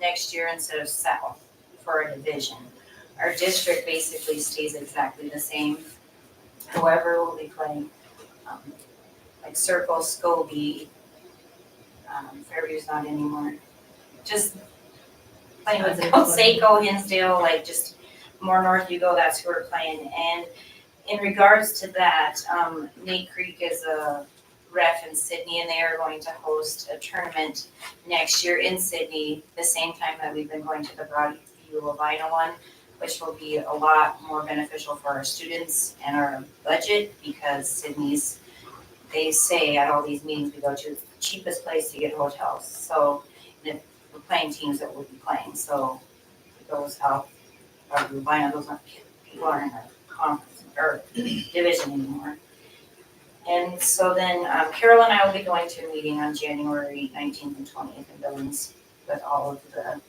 Speaker 9: next year instead of south for a division. Our district basically stays exactly the same. However, we'll be playing like Circle, Scobie, Fairview's not anymore. Just playing with Seiko, Hinsdale, like just more north you go, that's who we're playing. And in regards to that, Nate Creek is a ref in Sydney, and they are going to host a tournament next year in Sydney, the same time that we've been going to the Broadview Levina one, which will be a lot more beneficial for our students and our budget because Sydney's, they say at all these meetings we go to, it's the cheapest place to get hotels. So if we're playing teams that we'll be playing, so it goes out, Levina, those aren't, people aren't in a conference or division anymore. And so then Carol and I will be going to a meeting on January 19th and 20th in Billings with all of the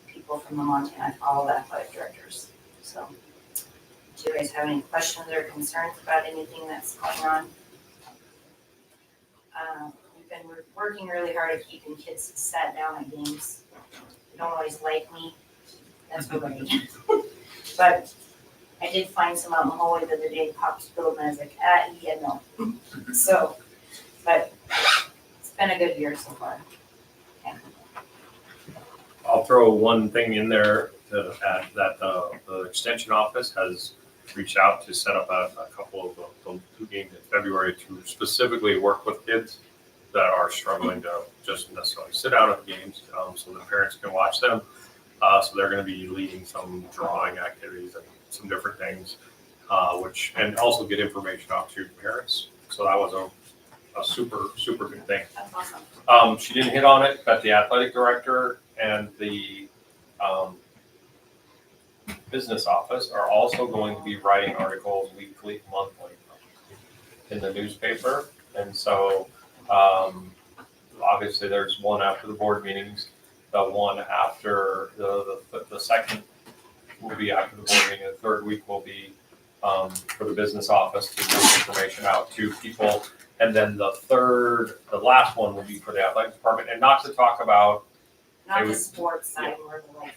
Speaker 9: people from the Montana, all the athletic directors. So do you guys have any questions or concerns about anything that's going on? We've been working really hard at keeping kids sat down at games. They don't always like me, that's okay. But I did find some out in the hallway the other day, popped spilled, and I was like, yeah, no. So, but it's been a good year so far.
Speaker 8: I'll throw one thing in there to add that the extension office has reached out to set up a couple of the 2 games in February to specifically work with kids that are struggling to just necessarily sit out at the games, so the parents can watch them. So they're going to be leading some drawing activities and some different things, and also get information out to parents. So that was a super, super good thing.
Speaker 9: That's awesome.
Speaker 8: She didn't hit on it, but the athletic director and the business office are also going to be writing articles weekly, monthly in the newspaper. And so obviously there's one after the board meetings, the one after the second will be after the board meeting, the third week will be for the business office to get information out to people. And then the last one will be for the athletic department, and not to talk about.
Speaker 9: Not the sports side, more the like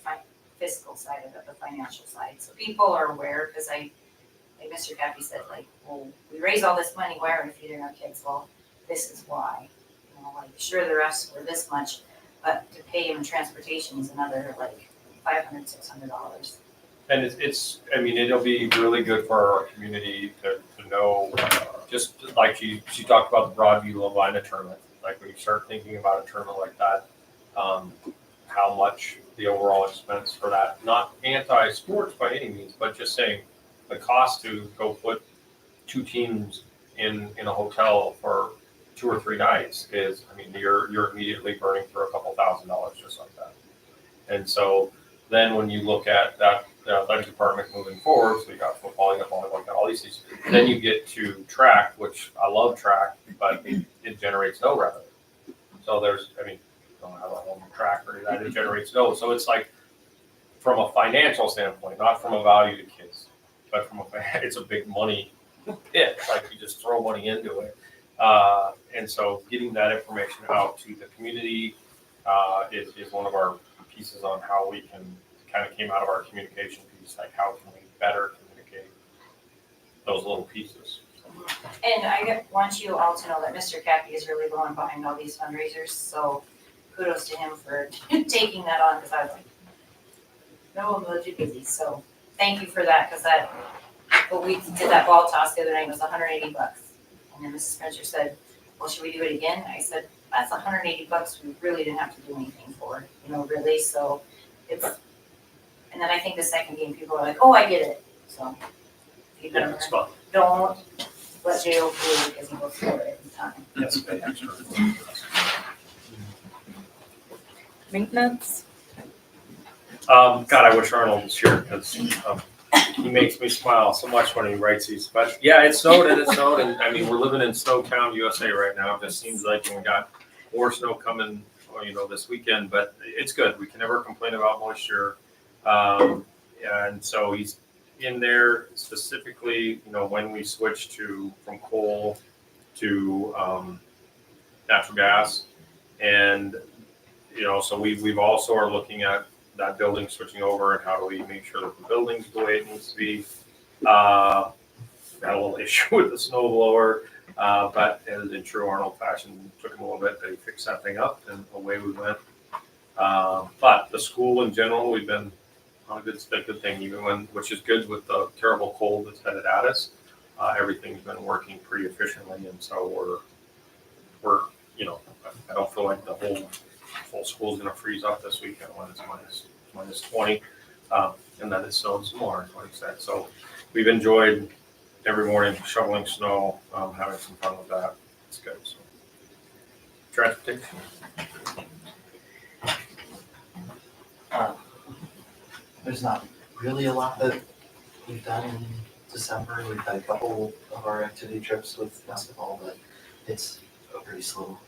Speaker 9: fiscal side of it, the financial side. So people are aware, because like Mr. Cappy said, like, well, we raise all this money, why are we feeding our kids? Well, this is why. You know, like, sure, the rest were this much, but to pay them transportation is another like $500, $600.
Speaker 8: And it's, I mean, it'll be really good for our community to know, just like she talked about the Broadview Levina tournament. Like when you start thinking about a tournament like that, how much the overall expense for that, not anti-sports by any means, but just saying the cost to go put 2 teams in a hotel for 2 or 3 nights is, I mean, you're immediately burning for a couple $1,000s just like that. And so then when you look at that, the athletic department moving forward, so you got football, you got volleyball, you got all these things, then you get to track, which I love track, but it generates no revenue. So there's, I mean, don't have a home track or that, it generates no. So it's like, from a financial standpoint, not from a value to kids, but it's a big money pit, like you just throw money into it. And so getting that information out to the community is one of our pieces on how we can, kind of came out of our communication piece, like how can we better communicate those little pieces.
Speaker 9: And I want you all to know that Mr. Cappy is really going behind all these fundraisers, so kudos to him for taking that on, because I was like, no emoji busy, so thank you for that, cause that, when we did that ball toss the other night, it was $180. And then Mrs. Spencer said, well, should we do it again? I said, that's $180 we really didn't have to do anything for, really, so it's, and then I think the second game, people are like, oh, I get it, so. You
Speaker 8: Yeah, it's fun.
Speaker 9: don't let J.O. fool you because he will score it every time.
Speaker 8: Yes, pay extra.
Speaker 3: Maintenance?
Speaker 8: God, I wish Arnold was here because he makes me smile so much when he writes these. But yeah, it snowed and it snowed, and I mean we're living in Snowtown, USA right now. It just seems like we got more snow coming, this weekend. But it's good. We can never complain about moisture, and so he's in there specifically. When we switched from coal to natural gas, and so we've also are looking at that building switching over and how do we make sure that the building's the way it needs to be. Got a little issue with the snow blower, but in true Arnold fashion, took him a little bit, but he fixed that thing up and away we went. But the school in general, we've been on a good thing, which is good with the terrible cold that's headed at us. Everything's been working pretty efficiently, and so we're I don't feel like the whole school's gonna freeze up this weekend when it's minus 20, and then it snows some more, like I said. So we've enjoyed every morning shoveling snow, having some fun with that. It's good. So transportation.
Speaker 11: There's not really a lot that we've done in December. We've had a couple of our activity trips with basketball, but it's a pretty slow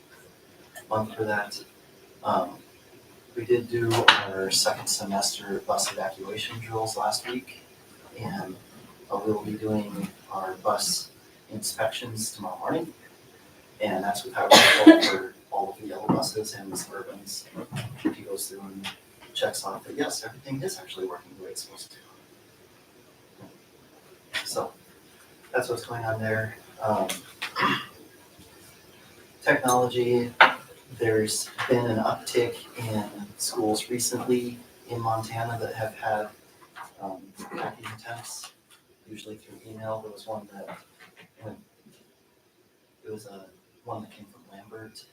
Speaker 11: month for that. We did do our second semester bus evacuation drills last week, and we will be doing our bus inspections tomorrow morning. And that's with Highway Patrol for all of the yellow buses and the Suburbans. He goes through and checks off that yes, everything is actually working the way it's supposed to. So that's what's going on there. Technology, there's been an uptick in schools recently in Montana that have had hacking attempts, usually through email. There was one that one that came from Lambert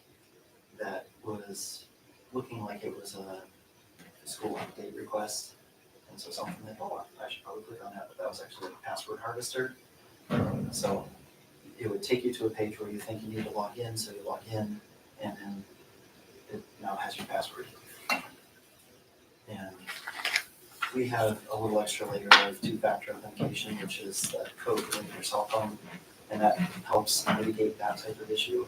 Speaker 11: that was looking like it was a school update request. And so something that, I should probably click on that, but that was actually a password harvester. So it would take you to a page where you think you need to log in, so you log in, and then it now has your password. And we have a little extra layer of two-factor authentication, which is the code in your cell phone, and that helps mitigate that type of issue.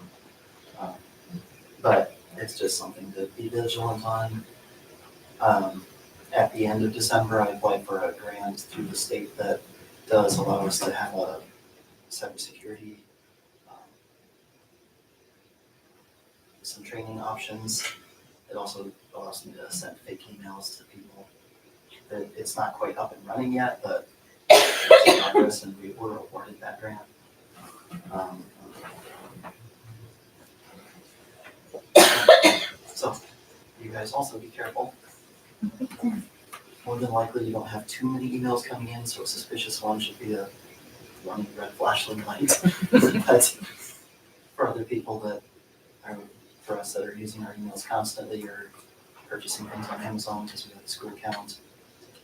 Speaker 11: But it's just something to be vigilant on. At the end of December, I applied for a grant through the state that does allow us to have a cybersecurity, some training options. It also allows me to send fake emails to people. It's not quite up and running yet, but it's in progress, and we were awarded that grant. So you guys also be careful. More than likely, you don't have too many emails coming in, so a suspicious one should be a running red flashing light. But for other people for us that are using our emails constantly or purchasing things on Amazon because we have a school account,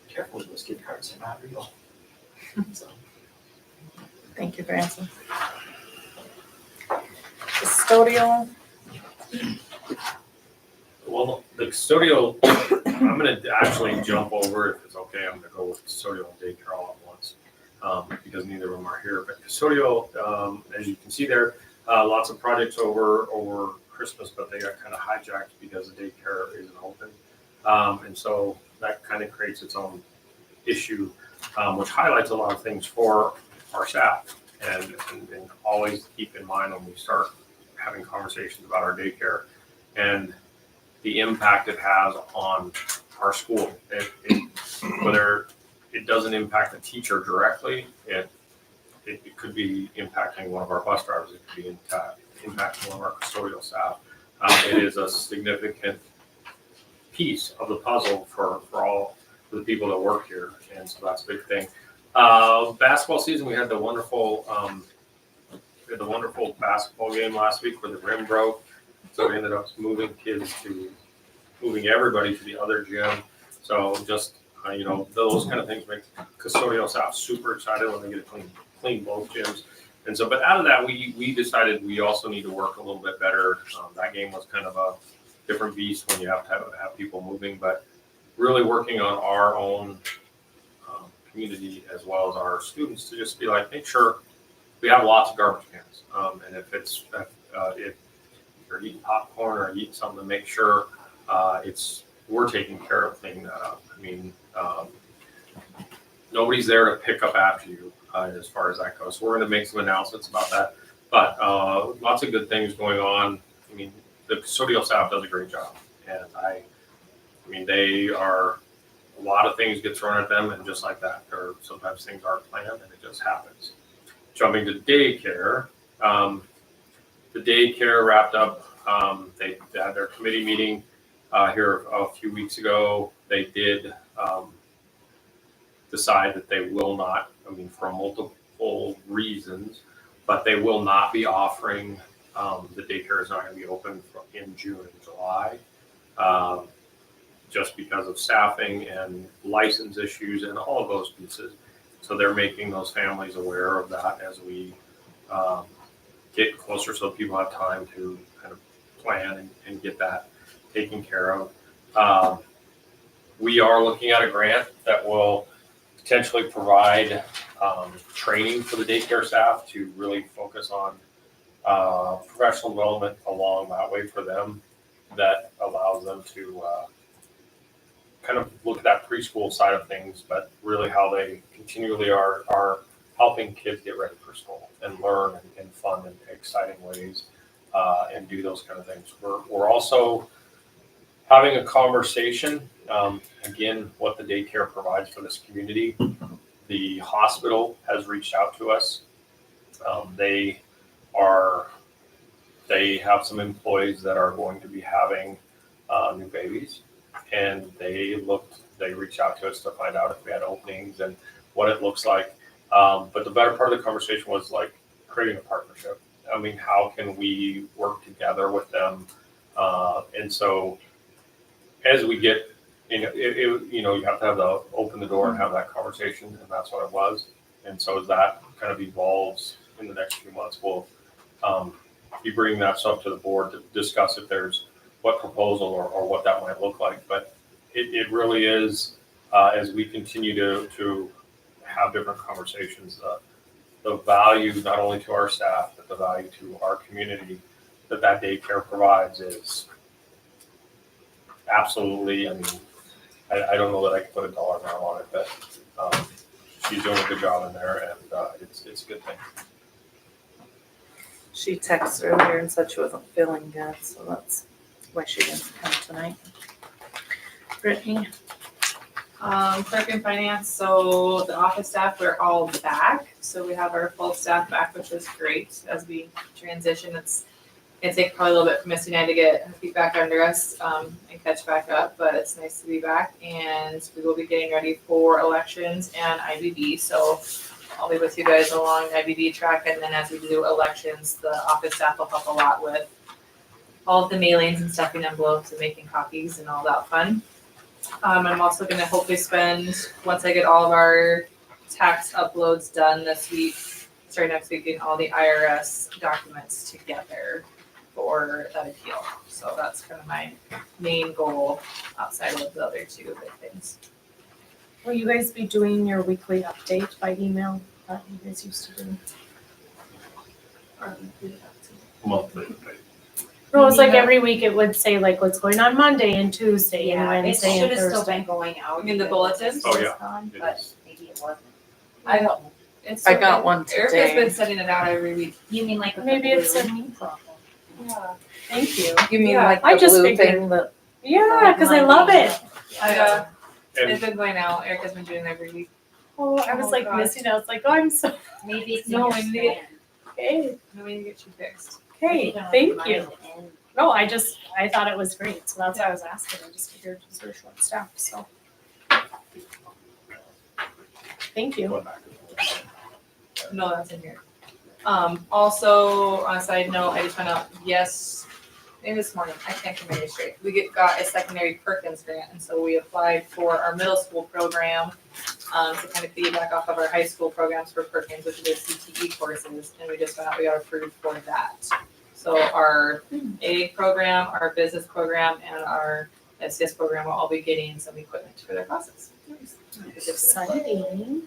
Speaker 11: be careful with those gift cards, they're not real. So.
Speaker 3: Thank you, Branson. Custodial,
Speaker 8: Well, the custodial, I'm gonna actually jump over, if it's okay, I'm gonna go with custodial and daycare all at once, because neither of them are here. But custodial, as you can see there, lots of projects over Christmas, but they got kind of hijacked because the daycare isn't open. And so that kind of creates its own issue, which highlights a lot of things for our staff. And always keep in mind when we start having conversations about our daycare and the impact it has on our school. Whether it doesn't impact the teacher directly, it could be impacting one of our bus drivers, it could be impacting one of our custodial staff. It is a significant piece of the puzzle for all for the people that work here, and so that's a big thing. Basketball season, we had the wonderful basketball game last week where the rim broke, so we ended up moving everybody to the other gym. So just those kind of things make custodial staff super excited when they get to clean both gyms. And so, but out of that, we decided we also need to work a little bit better. That game was kind of a different beast when you have to have people moving, but really working on our own community as well as our students to just be like, make sure we have lots of garbage cans. And if you're eating popcorn or eating something, make sure we're taking care of cleaning that up. I mean, nobody's there to pick up after you as far as that goes. So we're going to make some announcements about that. But lots of good things going on. I mean, the custodial staff does a great job. And I mean, they are, a lot of things get thrown at them, and just like that, or sometimes things aren't planned and it just happens. Jumping to daycare, the daycare wrapped up. They had their committee meeting here a few weeks ago. They did decide that they will not, for multiple reasons, but they will not be offering, the daycare is not going to be open in June and July, just because of staffing and license issues and all of those pieces. So they're making those families aware of that as we get closer, so people have time to kind of plan and get that taken care of. We are looking at a grant that will potentially provide training for the daycare staff to really focus on professional development along that way for them, that allows them to kind of look at that preschool side of things, but really how they continually are helping kids get ready for school and learn in fun and exciting ways, and do those kind of things. We're also having a conversation, again, what the daycare provides for this community. The hospital has reached out to us. They have some employees that are going to be having new babies, and they reached out to us to find out if we had openings and what it looks like. But the better part of the conversation was like creating a partnership. How can we work together with them? And so as we get, you have to have open the door and have that conversation, and that's what it was. And so as that kind of evolves in the next few months, we'll be bringing that stuff to the board to discuss if there's what proposal or what that might look like. But it really is, as we continue to have different conversations, the value not only to our staff, but the value to our community that daycare provides is absolutely, I don't know that I can put a dollar amount on it, but she's doing a good job in there, and it's a good thing.
Speaker 3: She texted earlier and said she wasn't feeling good, so that's why she didn't come tonight. Brittany?
Speaker 6: Clerk and finance, so the office staff, we're all back. So we have our full staff back, which is great as we transition. It's gonna take probably a little bit for Misty and I to get her feet back under us and catch back up, but it's nice to be back. And we will be getting ready for elections and IBB. So I'll be with you guys along the IBB track, and then as we do elections, the office staff will help a lot with all of the mailings and stuffing envelopes and making copies and all that fun. I'm also gonna hopefully spend, once I get all of our tax uploads done this week, starting next week, getting all the IRS documents together for that appeal. So that's kind of my main goal outside of the other two big things.
Speaker 4: Will you guys be doing your weekly update by email that you guys used to do?
Speaker 8: Monthly.
Speaker 4: No, it was like every week it would say like what's going on Monday and Tuesday and
Speaker 9: Yeah, it
Speaker 4: Wednesday
Speaker 9: should
Speaker 4: and
Speaker 9: have still
Speaker 4: Thursday.
Speaker 9: been going out.
Speaker 6: You mean the bulletins?
Speaker 8: Oh, yeah. It
Speaker 9: But
Speaker 8: is.
Speaker 9: maybe it wasn't.
Speaker 6: I don't.
Speaker 3: I got one
Speaker 6: Erica's
Speaker 3: today.
Speaker 6: been sending it out every week.
Speaker 9: You mean like with the
Speaker 4: Maybe it's
Speaker 9: blue?
Speaker 4: a me problem.
Speaker 6: Yeah.
Speaker 4: Thank you.
Speaker 3: You mean
Speaker 6: Yeah,
Speaker 3: like
Speaker 4: I
Speaker 3: the
Speaker 4: just
Speaker 3: blue
Speaker 4: figured-
Speaker 3: thing that,
Speaker 4: Yeah, because I love it.
Speaker 6: Yeah.
Speaker 8: And
Speaker 6: It's been going out. Erica's been doing it every week.
Speaker 4: Oh, I was
Speaker 6: Oh,
Speaker 4: like
Speaker 6: God.
Speaker 4: missing it. I was like, oh, I'm so
Speaker 9: Maybe it's in
Speaker 6: No,
Speaker 9: your
Speaker 6: we need it.
Speaker 9: spam.
Speaker 4: okay.
Speaker 6: No way to get you fixed.
Speaker 4: Okay,
Speaker 9: can
Speaker 4: thank
Speaker 9: remind
Speaker 4: you.
Speaker 9: it in.
Speaker 4: No, I thought it was great, so that's why I was asking. I just figured it was very short staff, so. Thank you.
Speaker 8: Going back.
Speaker 6: No, that's in here. Also, on a side note, I just found out, yes, maybe this morning, I can't remember straight. We got a secondary Perkins grant, and so we applied for our middle school program, to kind of piggyback off of our high school programs for Perkins, which is their CTE courses, and we just found out we got approved for that. So our A program, our business program, and our SCS program will all be getting some equipment for their classes.
Speaker 4: Exciting.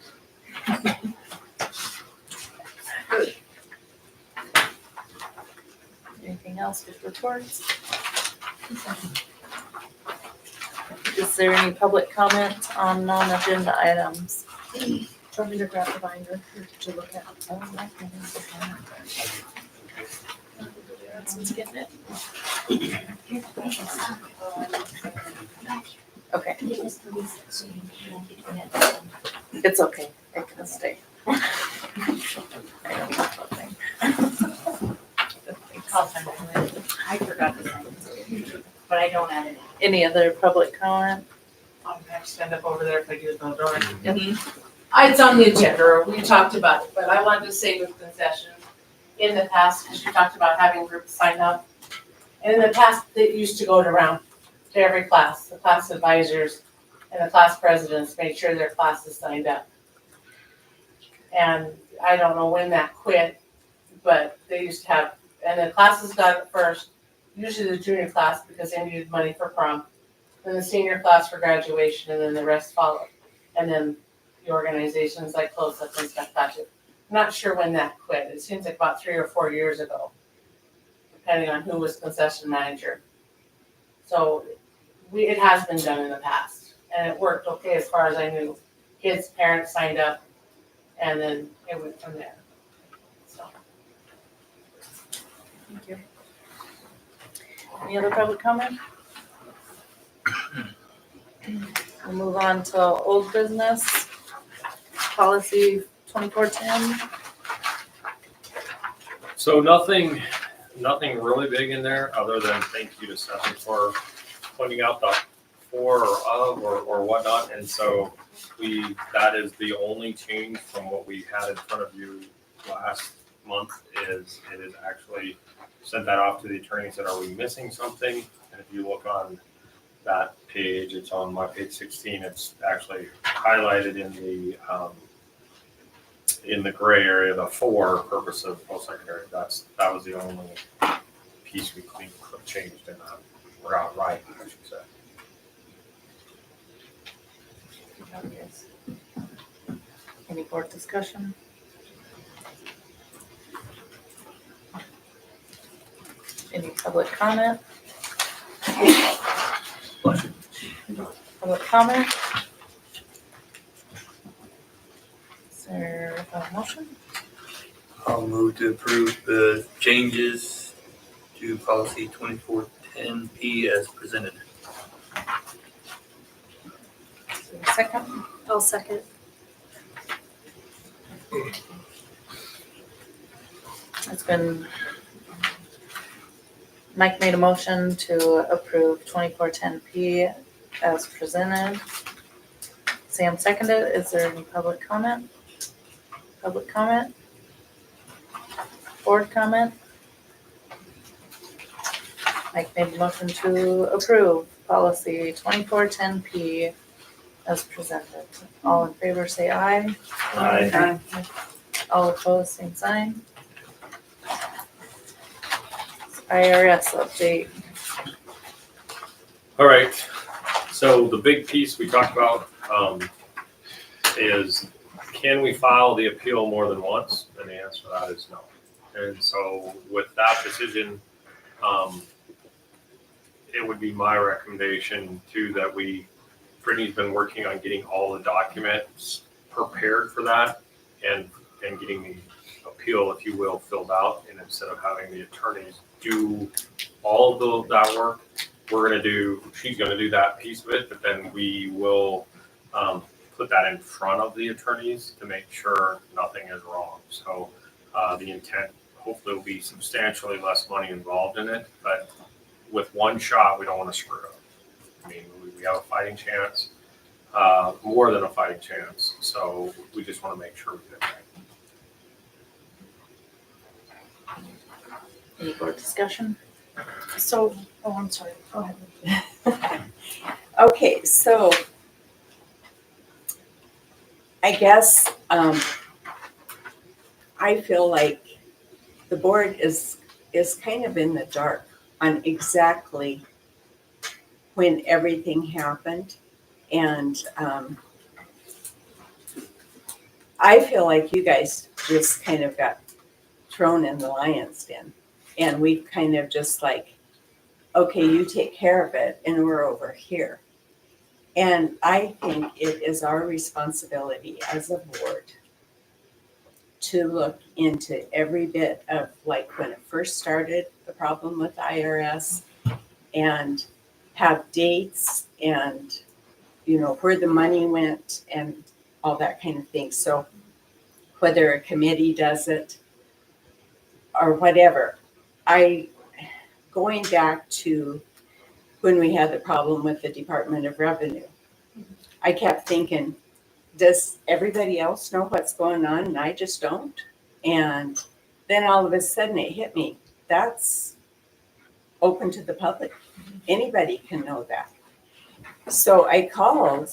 Speaker 3: Anything else with reports? Is there any public comment on non-agenda items?
Speaker 4: Do you want me to grab the binder or to look at? Someone's getting it.
Speaker 3: Okay, it's okay, it can stay. I don't know something.
Speaker 1: I forgot to sign it, but I don't add it.
Speaker 3: Any other public comment?
Speaker 2: I'm gonna have to stand up over there if I do the door.
Speaker 3: Mm-hmm.
Speaker 2: It's on the agenda, we talked about it, but I wanted to say with concessions, in the past, because you talked about having groups sign up. And in the past, it used to go around to every class, the class advisors and the class presidents made sure their classes signed up. And I don't know when that quit, but they used to have, and the classes got it first, usually the junior class because they needed money for prom, then the senior class for graduation, and then the rest followed. And then the organizations like Close Up and stuff got it. Not sure when that quit. It seems like about 3 or 4 years ago, depending on who was concession manager. So it has been done in the past, and it worked okay as far as I knew. Kids' parents signed up, and then it went from there. So.
Speaker 3: Thank you. Any other public comment? We'll move on to old business. Policy 2410.
Speaker 8: So nothing really big in there, other than thank you to Stephanie for pointing out the for or of or whatnot. And so that is the only change from what we had in front of you last month is it is actually sent that off to the attorney and said, are we missing something? And if you look on that page, it's on my page 16, it's actually highlighted in the gray area, the for purpose of post-secondary. That was the only piece we changed in that, or outright, I should say.
Speaker 3: Any board discussion? Any public comment? Public comment? Is there a motion?
Speaker 12: I'll move to approve the changes to policy 2410P as presented.
Speaker 3: Is there a second?
Speaker 4: I'll second.
Speaker 3: It's been, Mike made a motion to approve 2410P as presented. Sam seconded. Is there any public comment? Public comment? Board comment? Mike made a motion to approve policy 2410P as presented. All in favor, say aye.
Speaker 12: Aye.
Speaker 3: All opposed, same sign. IRS update.
Speaker 8: All right, so the big piece we talked about is can we file the appeal more than once? And the answer to that is no. And so with that decision, it would be my recommendation too that Brittany's been working on getting all the documents prepared for that and getting the appeal, if you will, filled out. And instead of having the attorneys do all of that work, she's gonna do that piece of it, but then we will put that in front of the attorneys to make sure nothing is wrong. So the intent hopefully will be substantially less money involved in it, but with one shot, we don't want to screw it up. I mean, we have a fighting chance. more than a fighting chance. So we just want to make sure we get it right.
Speaker 3: Any more discussion?
Speaker 4: So, oh, I'm sorry, go ahead.
Speaker 10: Okay, so I guess, I feel like the board is kind of in the dark on exactly when everything happened. And, I feel like you guys just kind of got thrown in the lion's den. And we kind of just like, okay, you take care of it and we're over here. And I think it is our responsibility as a board to look into every bit of, like, when it first started, the problem with the IRS, and have dates and, you know, where the money went and all that kind of thing. So whether a committee does it or whatever, going back to when we had the problem with the Department of Revenue, I kept thinking, does everybody else know what's going on and I just don't? And then all of a sudden it hit me, that's open to the public. Anybody can know that. So I called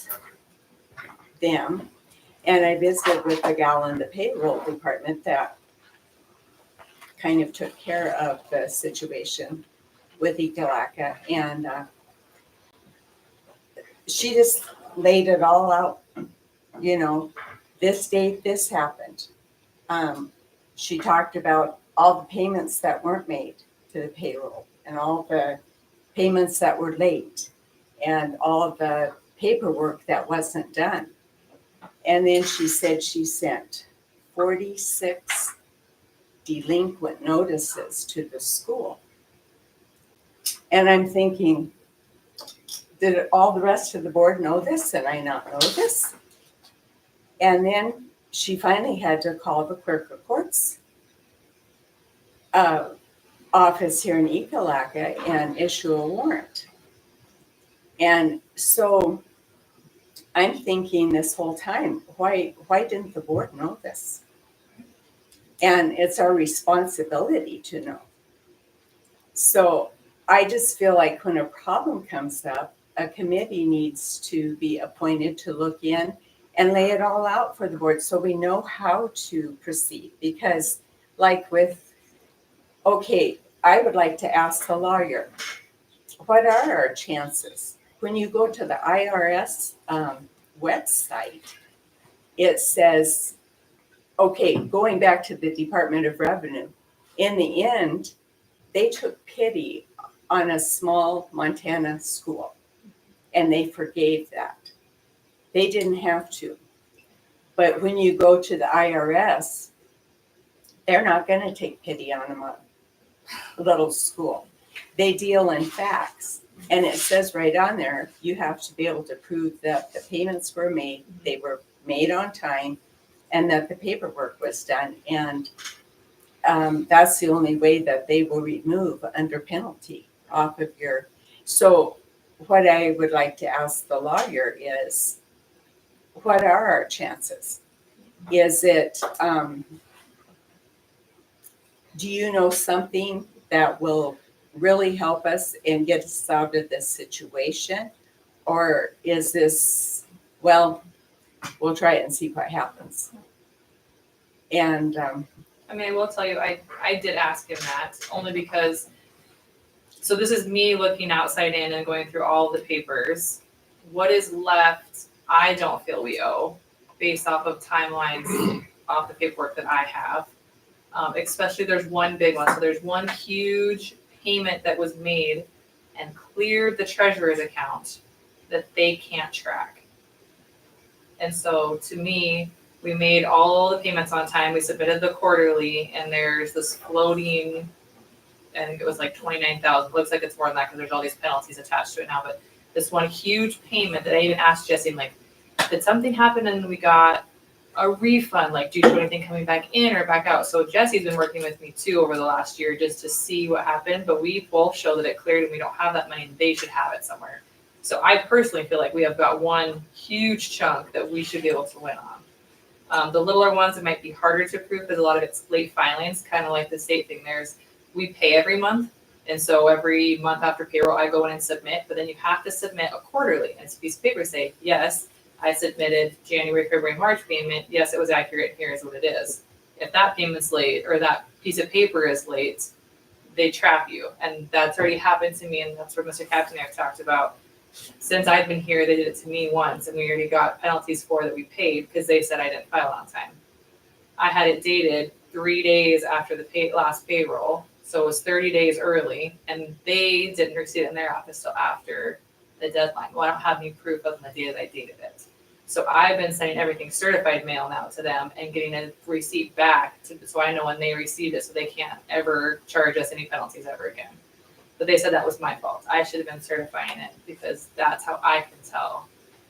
Speaker 10: them and I visited with the gal in the payroll department that kind of took care of the situation with Ekalaka, and she just laid it all out. You know, this date, this happened. She talked about all the payments that weren't made to the payroll and all the payments that were late and all of the paperwork that wasn't done. And then she said she sent 46 delinquent notices to the school. And I'm thinking, did all the rest of the board know this and I not know this? And then she finally had to call the clerk of courts office here in Ekalaka and issue a warrant. And so I'm thinking this whole time, why didn't the board know this? And it's our responsibility to know. So I just feel like when a problem comes up, a committee needs to be appointed to look in and lay it all out for the board so we know how to proceed. Because like with, okay, I would like to ask the lawyer, what are our chances? When you go to the IRS website, it says, okay, going back to the Department of Revenue, in the end, they took pity on a small Montana school and they forgave that. They didn't have to. But when you go to the IRS, they're not going to take pity on a little school. They deal in facts. And it says right on there, you have to be able to prove that the payments were made, they were made on time, and that the paperwork was done. And that's the only way that they will remove under penalty off of your. So what I would like to ask the lawyer is, what are our chances? Is it, do you know something that will really help us and get us out of this situation? Or is this, well, we'll try it and see what happens? And
Speaker 6: I mean, I will tell you, I did ask him that only because, so this is me looking outside in and going through all the papers. What is left, I don't feel we owe based off of timelines off the paperwork that I have. Especially there's one big one. So there's one huge payment that was made and cleared the treasurer's account that they can't track. And so to me, we made all the payments on time. We submitted the quarterly, and there's this floating, I think it was like 29,000. Looks like it's more than that because there's all these penalties attached to it now. But this one huge payment that I even asked Jesse, I'm like, did something happen and we got a refund? Like, do you do anything coming back in or back out? So Jesse's been working with me too over the last year just to see what happened. But we both show that it cleared and we don't have that money and they should have it somewhere. So I personally feel like we have got one huge chunk that we should be able to win on. The littler ones, it might be harder to prove because a lot of it's late filings, kind of like the state thing. We pay every month. And so every month after payroll, I go in and submit, but then you have to submit a quarterly. And it's a piece of paper say, yes, I submitted January, February, March payment. Yes, it was accurate. Here's what it is. If that payment's late or that piece of paper is late, they trap you. And that's already happened to me. And that's what Mr. Kaptanek talked about. Since I've been here, they did it to me once, and we already got penalties for that we paid because they said I didn't file on time. I had it dated 3 days after the last payroll. So it was 30 days early, and they didn't receive it in their office till after the deadline. Well, I don't have any proof of the day that I dated it. So I've been sending everything certified mail now to them and getting a receipt back so I know when they received it so they can't ever charge us any penalties ever again. But they said that was my fault. I should have been certifying it because that's how I can tell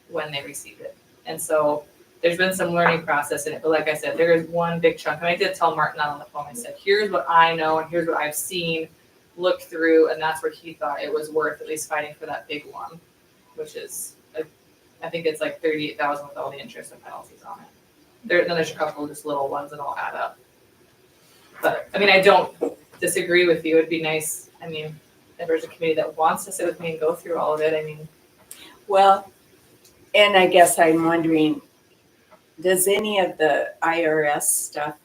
Speaker 6: when they received it. And so there's been some learning process in it, but like I said, there is one big chunk. And I did tell Martin on the phone, I said, here's what I know and here's what I've seen, looked through, and that's where he thought it was worth at least fighting for that big one, which is, I think it's like $38,000 with all the interest and penalties on it. Then there's a couple of just little ones that all add up. But, I mean, I don't disagree with you. It'd be nice, I mean, if there's a committee that wants to sit with me and go through all of it, I mean.
Speaker 10: Well, and I guess I'm wondering, does any of the IRS stuff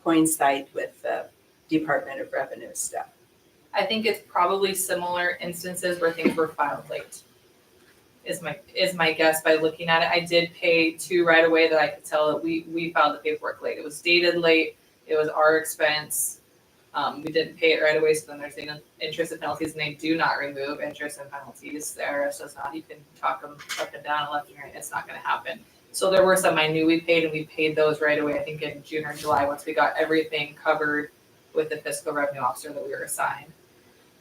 Speaker 10: coincide with the Department of Revenue stuff?
Speaker 6: I think it's probably similar instances where things were filed late. Is my guess by looking at it. I did pay 2 right away that I could tell that we filed the paperwork late. It was dated late. It was our expense. We didn't pay it right away, so then there's the interest and penalties, and they do not remove interest and penalties. The IRS does not. You can talk them up and down and left and right. It's not going to happen. So there were some I knew we paid, and we paid those right away, I think in June or July, once we got everything covered with the fiscal revenue officer that we were assigned.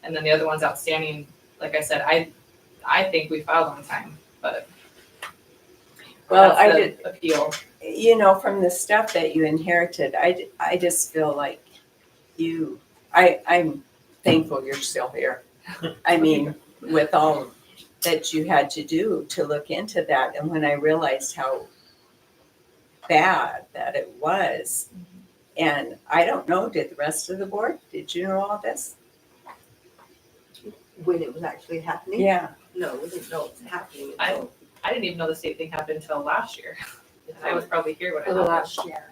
Speaker 6: And then the other ones outstanding, like I said, I think we filed on time, but
Speaker 10: Well,
Speaker 6: that's
Speaker 10: I
Speaker 6: the
Speaker 10: did,
Speaker 6: appeal.
Speaker 10: you know, from the stuff that you inherited, I just feel like I'm thankful you're still here. I mean, with all that you had to do to look into that, and when I realized how bad that it was, and I don't know, did the rest of the board, did you know all this?
Speaker 7: When it was actually happening?
Speaker 10: Yeah.
Speaker 7: No, we didn't know it was happening.
Speaker 6: I didn't even know the state thing happened until last year. And I was probably here when it
Speaker 7: For the
Speaker 6: happened.
Speaker 7: last year.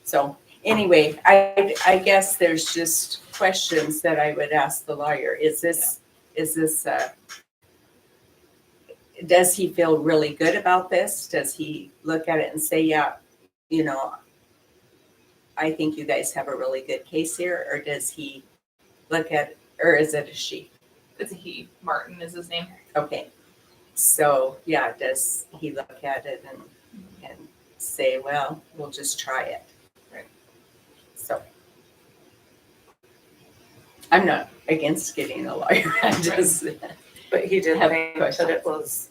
Speaker 10: So anyway, I guess there's just questions that I would ask the lawyer. Is this, does he feel really good about this? Does he look at it and say, yeah, you know, I think you guys have a really good case here? Or does he look at, or is it a she?
Speaker 6: It's a he. Martin is his name.
Speaker 10: Okay. So, yeah, does he look at it and say, well, we'll just try it?
Speaker 6: Right.
Speaker 10: So I'm not against getting a lawyer. I just,
Speaker 3: But he did
Speaker 10: Have
Speaker 3: think that
Speaker 10: questions.
Speaker 3: it was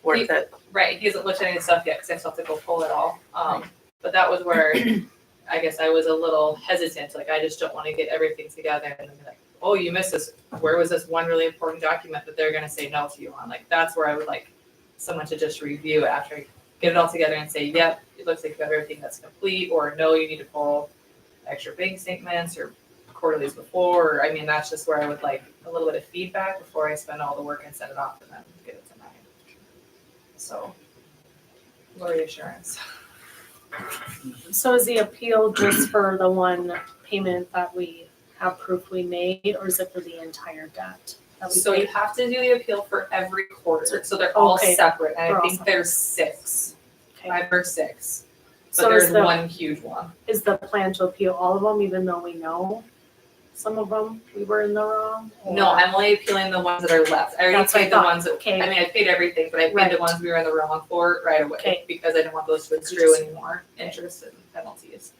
Speaker 3: worth it.
Speaker 6: Right, he hasn't looked at any stuff yet because I still have to go pull it all. But that was where I guess I was a little hesitant. Like, I just don't want to get everything together and then be like, oh, you missed this. Where was this one really important document that they're going to say no to you on? Like, that's where I would like someone to just review it after I get it all together and say, yep, it looks like you have everything that's complete, or no, you need to pull extra bank statements or quarterlies before. Or, I mean, that's just where I would like a little bit of feedback before I spend all the work and send it off and then get it tonight. So, more reassurance.
Speaker 4: So is the appeal just for the one payment that we have proof we made, or is it for the entire debt that we
Speaker 6: So you
Speaker 4: paid?
Speaker 6: have to do the appeal for every quarter, so they're all
Speaker 4: Okay.
Speaker 6: separate, and
Speaker 4: They're
Speaker 6: I
Speaker 4: all
Speaker 6: think there's 6,
Speaker 4: Okay.
Speaker 6: 5 or 6. But
Speaker 4: So
Speaker 6: there's
Speaker 4: is the,
Speaker 6: one huge one.
Speaker 4: is the plan to appeal all of them, even though we know some of them we were in the wrong?
Speaker 6: No,
Speaker 4: or-
Speaker 6: I'm only appealing the ones that are left. I already
Speaker 4: That's what I
Speaker 6: paid the
Speaker 4: thought.
Speaker 6: ones that,
Speaker 4: Okay.
Speaker 6: I mean, I paid everything, but I paid
Speaker 4: Right.
Speaker 6: the ones we were in the wrong for right away.
Speaker 4: Okay.
Speaker 6: Because I didn't want those to accrue anymore, interest and penalties.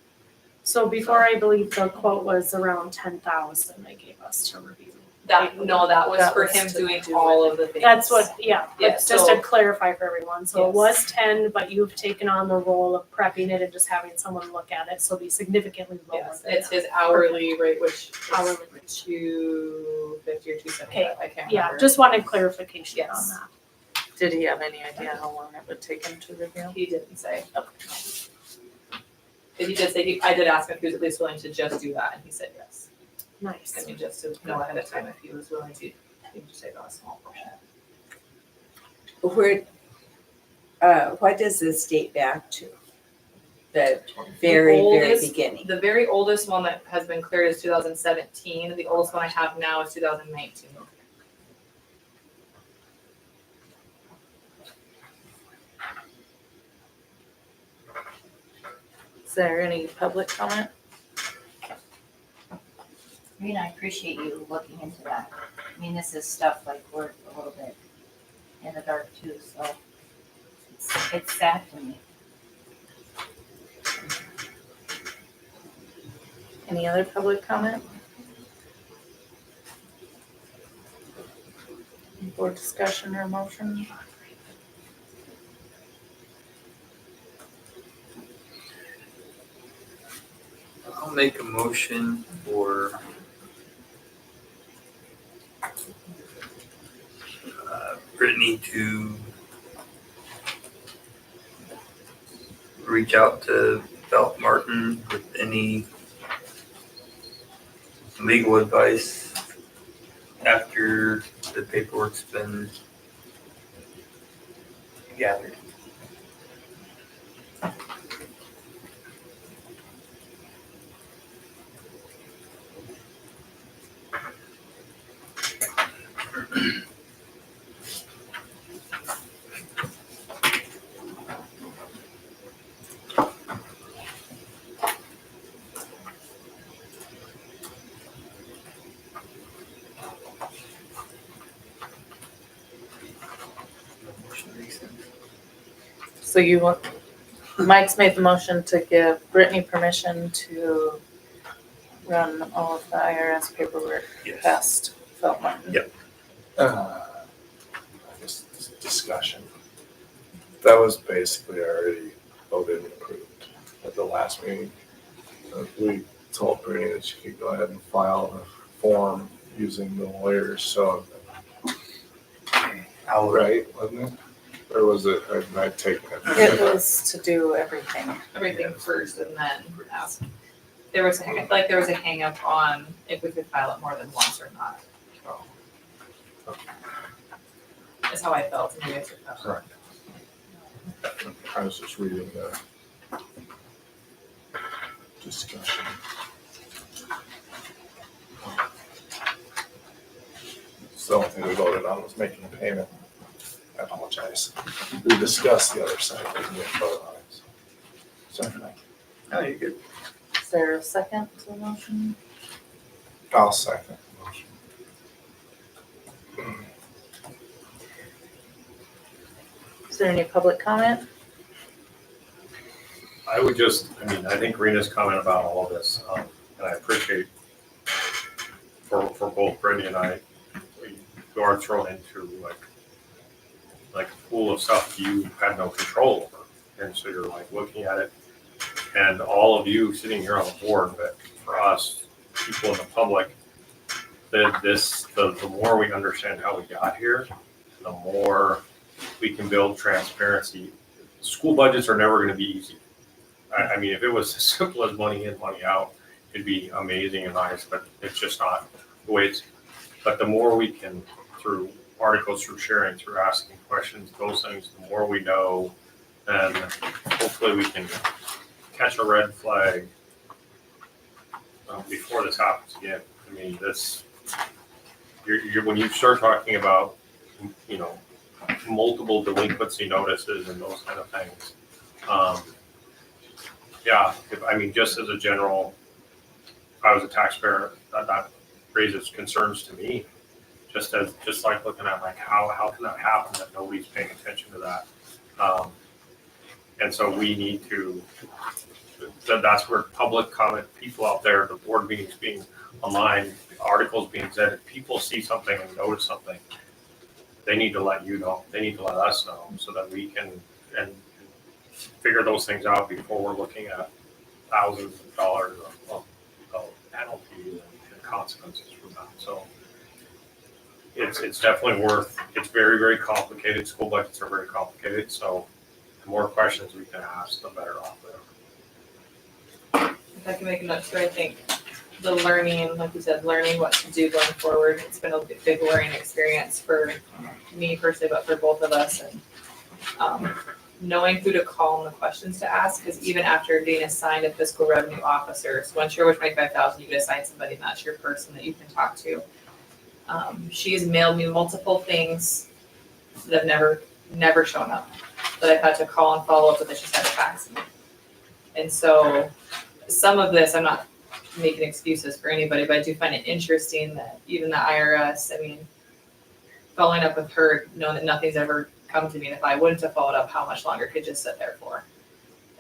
Speaker 4: So before, I believe the quote was around 10,000 they gave us to review.
Speaker 6: That was
Speaker 3: That
Speaker 6: for
Speaker 3: was
Speaker 6: him
Speaker 3: to
Speaker 6: doing
Speaker 3: do
Speaker 6: all of the things.
Speaker 4: That's what, yeah,
Speaker 6: Yeah,
Speaker 4: it's just
Speaker 6: so-
Speaker 4: to clarify for everyone, so it
Speaker 6: Yes.
Speaker 4: was 10, but you've taken on the role of prepping it and just having someone look at it, so it'll be significantly lower
Speaker 6: Yes,
Speaker 4: than
Speaker 6: it's
Speaker 4: that.
Speaker 6: his hourly rate, which
Speaker 4: Hourly
Speaker 6: is
Speaker 4: rate.
Speaker 6: 250 or 275, I can't remember.
Speaker 4: Yeah, just wanted clarification on
Speaker 6: Yes.
Speaker 4: that.
Speaker 3: Did he have any idea how long it would take him to review?
Speaker 6: He didn't say. But he did say, I did ask him if he was at least willing to just do that, and he said yes.
Speaker 4: Nice.
Speaker 6: I mean, just to know ahead of time if he was willing to, even just take on a small portion.
Speaker 10: What does this date back to? The very
Speaker 6: oldest-
Speaker 10: beginning.
Speaker 6: The very oldest one that has been cleared is 2017, the oldest one I have now is 2019.
Speaker 3: Is there any public comment?
Speaker 9: I mean, I appreciate you looking into that. I mean, this is stuff like we're a little bit in the dark too, so it's sad to me.
Speaker 3: Any other public comment? Board discussion or motion?
Speaker 12: I'll make a motion for Brittany to reach out to Belt Martin with any legal advice after the paperwork's been gathered.
Speaker 3: So you want, Mike's made the motion to give Brittany permission to run all of the IRS paperwork
Speaker 12: Yes.
Speaker 3: past Felt Martin.
Speaker 12: Yep.
Speaker 13: I guess discussion. That was basically already voted and approved at the last meeting. We told Brittany that she could go ahead and file the form using the lawyers, so. Right, wasn't it? Or was it, had I taken it?
Speaker 3: It was to do everything.
Speaker 6: Everything first and then ask. I feel like there was a hang up on if we could file it more than once or not. Is how I felt, and you guys are felt.
Speaker 13: Correct. I was just reading the discussion. So the only thing we voted on was making a payment. I apologize. We discussed the other side, but we didn't vote on it. Sorry, Mike.
Speaker 12: Oh, you're good.
Speaker 3: Is there a second to the motion?
Speaker 13: I'll second the motion.
Speaker 3: Is there any public comment?
Speaker 8: I would just, I think Rena's comment about all of this, and I appreciate for both Brittany and I, you are thrown into like a pool of stuff you had no control over. And so you're like looking at it, and all of you sitting here on the board, but for us, people in the public, the more we understand how we got here, the more we can build transparency. School budgets are never gonna be easy. I mean, if it was as simple as money in, money out, it'd be amazing and nice, but it's just not the way it's. But the more we can, through articles, through sharing, through asking questions, those things, the more we know, then hopefully we can catch a red flag before this happens again. I mean, when you start talking about, multiple delinquency notices and those kind of things, just as a general, if I was a taxpayer, that raises concerns to me. Just like looking at like how can that happen that nobody's paying attention to that? And so we need to that's where public comment, people out there, the board meetings being online, articles being said, if people see something and notice something, they need to let you know, they need to let us know, so that we can, and figure those things out before we're looking at thousands of dollars of penalties and consequences from that, so. It's definitely worth, it's very, very complicated, school budgets are very complicated, so the more questions we can ask, the better off we are.
Speaker 6: If I can make a note too, I think the learning, like you said, learning what to do going forward, it's been a big learning experience for me personally, but for both of us. And knowing who to call and the questions to ask, because even after being assigned a fiscal revenue officer, so once you're over 25,000, you can assign somebody, and that's your person that you can talk to. She has mailed me multiple things that have never shown up, that I've had to call and follow up with, that she's had to fax me. And so some of this, I'm not making excuses for anybody, but I do find it interesting that even the IRS, I mean, following up with her, knowing that nothing's ever come to me, and if I wouldn't have followed up, how much longer could just sit there for?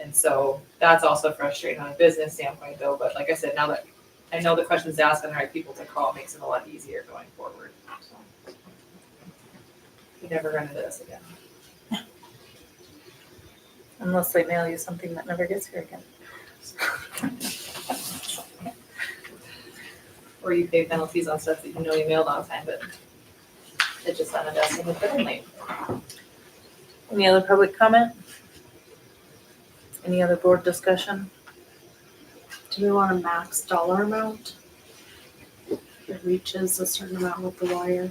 Speaker 6: And so that's also frustrating on a business standpoint though, but like I said, now that I know the questions to ask and the right people to call, makes it a lot easier going forward. So you never run into this again.
Speaker 3: Unless they mail you something that never gets here again.
Speaker 6: Or you pay penalties on stuff that you know you mailed on time, but it's just on a desk and put in late.
Speaker 3: Any other public comment? Any other board discussion?
Speaker 4: Do we want a max dollar amount? It reaches a certain amount with the wire,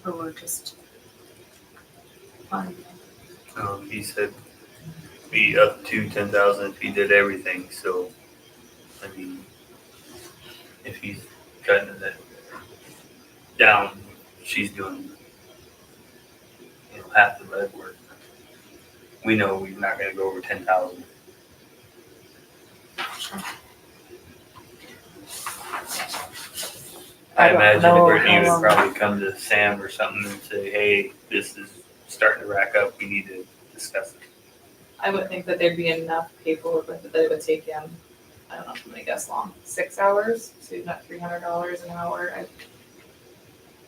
Speaker 4: or we're just fine.
Speaker 12: He said be up to 10,000 if he did everything, so, I mean, if he's cutting it down, she's doing, half the lead work. We know we're not gonna go over 10,000. I
Speaker 3: don't
Speaker 12: imagine
Speaker 3: know
Speaker 12: Brittany
Speaker 3: how
Speaker 12: would
Speaker 3: long-
Speaker 12: probably come to Sam or something and say, hey, this is starting to rack up, we need to discuss it.
Speaker 6: I would think that there'd be enough paperwork with it that it would take him, I don't know, I'm gonna guess long, 6 hours, so you've got $300 an hour.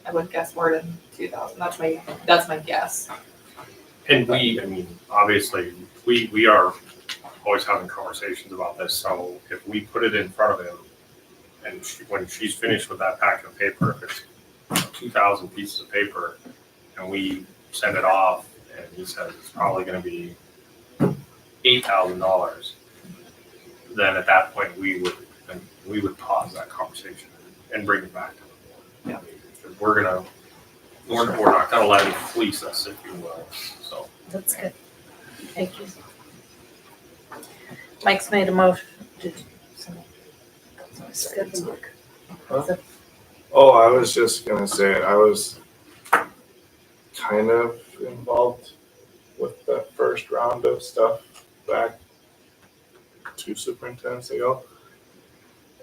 Speaker 6: I would guess more than 2,000. That's my guess.
Speaker 8: And I mean, obviously, we are always having conversations about this, so if we put it in front of him, and when she's finished with that packet of paper, if it's 2,000 pieces of paper, and we send it off, and he says it's probably gonna be $8,000, then at that point, we would pause that conversation and bring it back to the board. Because we're not gonna let him fleece us, if you will, so.
Speaker 3: That's good. Thank you. Mike's made a motion.
Speaker 13: Oh, I was just gonna say, I was kind of involved with the first round of stuff back 2 superintendents ago.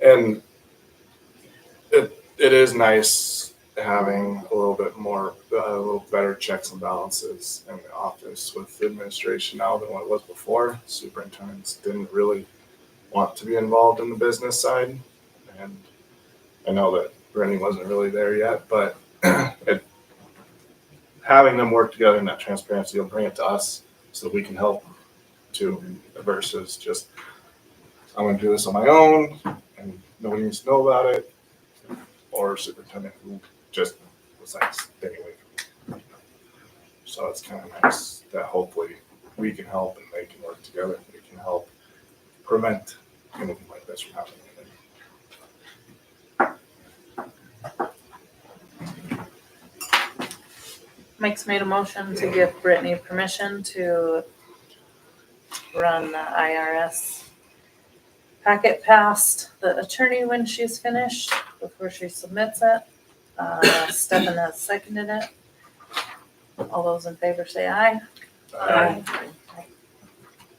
Speaker 13: And it is nice having a little bit more, a little better checks and balances in the office with the administration now than what it was before. Superintendents didn't really want to be involved in the business side. And I know that Brittany wasn't really there yet, but having them work together in that transparency will bring it to us so that we can help too, versus just, I'm gonna do this on my own and nobody needs to know about it. Or superintendent who just was like, stay away from me. So it's kind of nice that hopefully we can help and they can work together. We can help prevent anything like this from happening.
Speaker 3: Mike's made a motion to give Brittany permission to run the IRS packet past the attorney when she's finished, before she submits it. Stefan has seconded it. All those in favor say aye.
Speaker 13: Aye.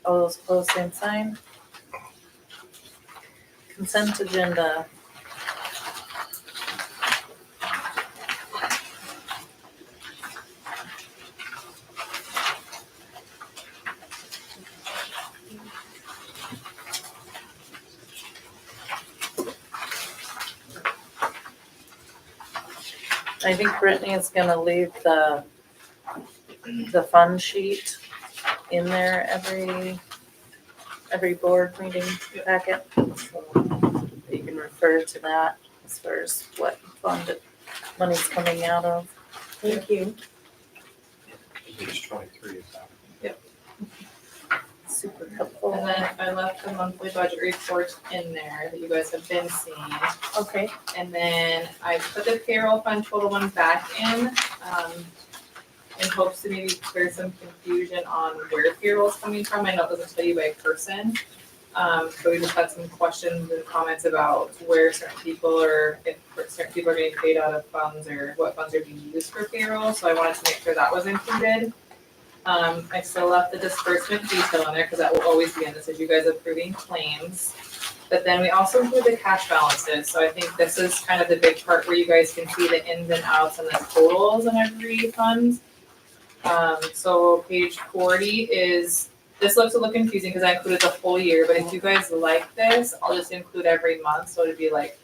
Speaker 3: All those opposed, same sign. Consent agenda. I think Brittany is gonna leave the fund sheet in there every board meeting packet. So you can refer to that as far as what fund money's coming out of.
Speaker 10: Thank you.
Speaker 8: Page 23 is that.
Speaker 3: Super helpful.
Speaker 6: And then I left the monthly budget report in there that you guys have been seeing.
Speaker 4: Okay,
Speaker 6: And then I put the payroll fund total one back in hopes to maybe clear some confusion on where payroll's coming from. I know it doesn't tell you by person. So we just had some questions and comments about where certain people or if certain people are getting paid out of funds or what funds are being used for payroll. So I wanted to make sure that was included. I still left the disbursement detail in there because that will always be in this as you guys approving claims. But then we also include the cash balances. So I think this is kind of the big part where you guys can see the ins and outs and the totals in every fund. So page 40 is, this looks a little confusing because I included the full year, but if you guys like this, I'll just include every month. So it'd be like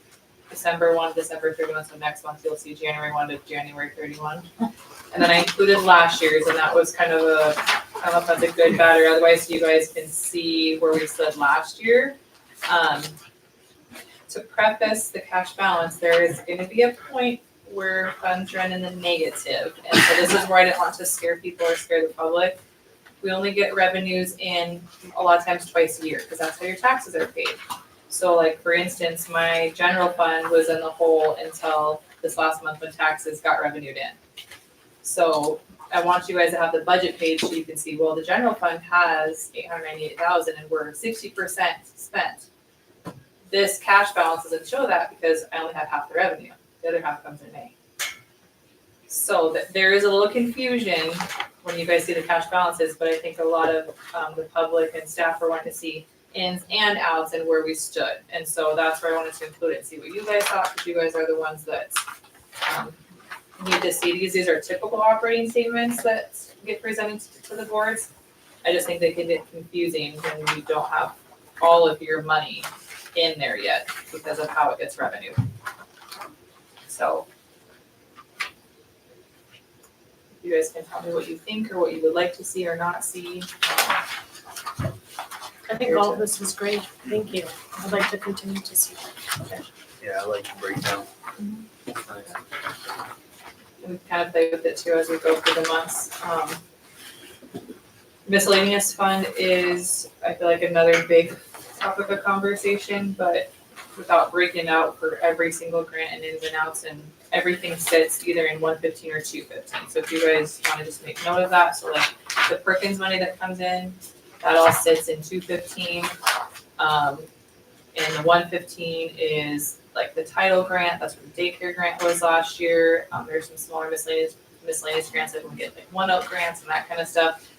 Speaker 6: December 1, December 31, so next month you'll see January 1 to January 31. And then I included last year's, and that was kind of a, I don't know if that's a good, bad, or otherwise, so you guys can see where we stood last year. To preface the cash balance, there is gonna be a point where funds run in the negative. And so this is where I didn't want to scare people or scare the public. We only get revenues in a lot of times twice a year, because that's how your taxes are paid. So like, for instance, my general fund was in the hole until this last month when taxes got revenued in. So I want you guys to have the budget page so you can see, well, the general fund has 898,000 and we're 60% spent. This cash balance doesn't show that because I only have half the revenue. The other half comes in May. So there is a little confusion when you guys see the cash balances, but I think a lot of the public and staff are wanting to see ins and outs and where we stood. And so that's where I wanted to include it and see what you guys thought, because you guys are the ones that need to see these. These are typical operating statements that get presented to the boards. I just think they can get confusing when you don't have all of your money in there yet because of how it gets revenue. So you guys can tell me what you think or what you would like to see or not see.
Speaker 4: I think all of this is great. Thank you. I'd like to continue to see that.
Speaker 12: Yeah, I like the breakdown. Nice.
Speaker 6: And we kind of play with it too as we go through the months. Miscellaneous fund is, I feel like, another big topic of conversation, but without breaking out for every single grant and ins and outs, and everything sits either in 115 or 215. So if you guys want to just make note of that, so like the Perkins money that comes in, that all sits in 215. And the 115 is like the title grant, that's what the daycare grant was last year. There's some smaller miscellaneous grants that we get, like one-out grants and that kind of stuff.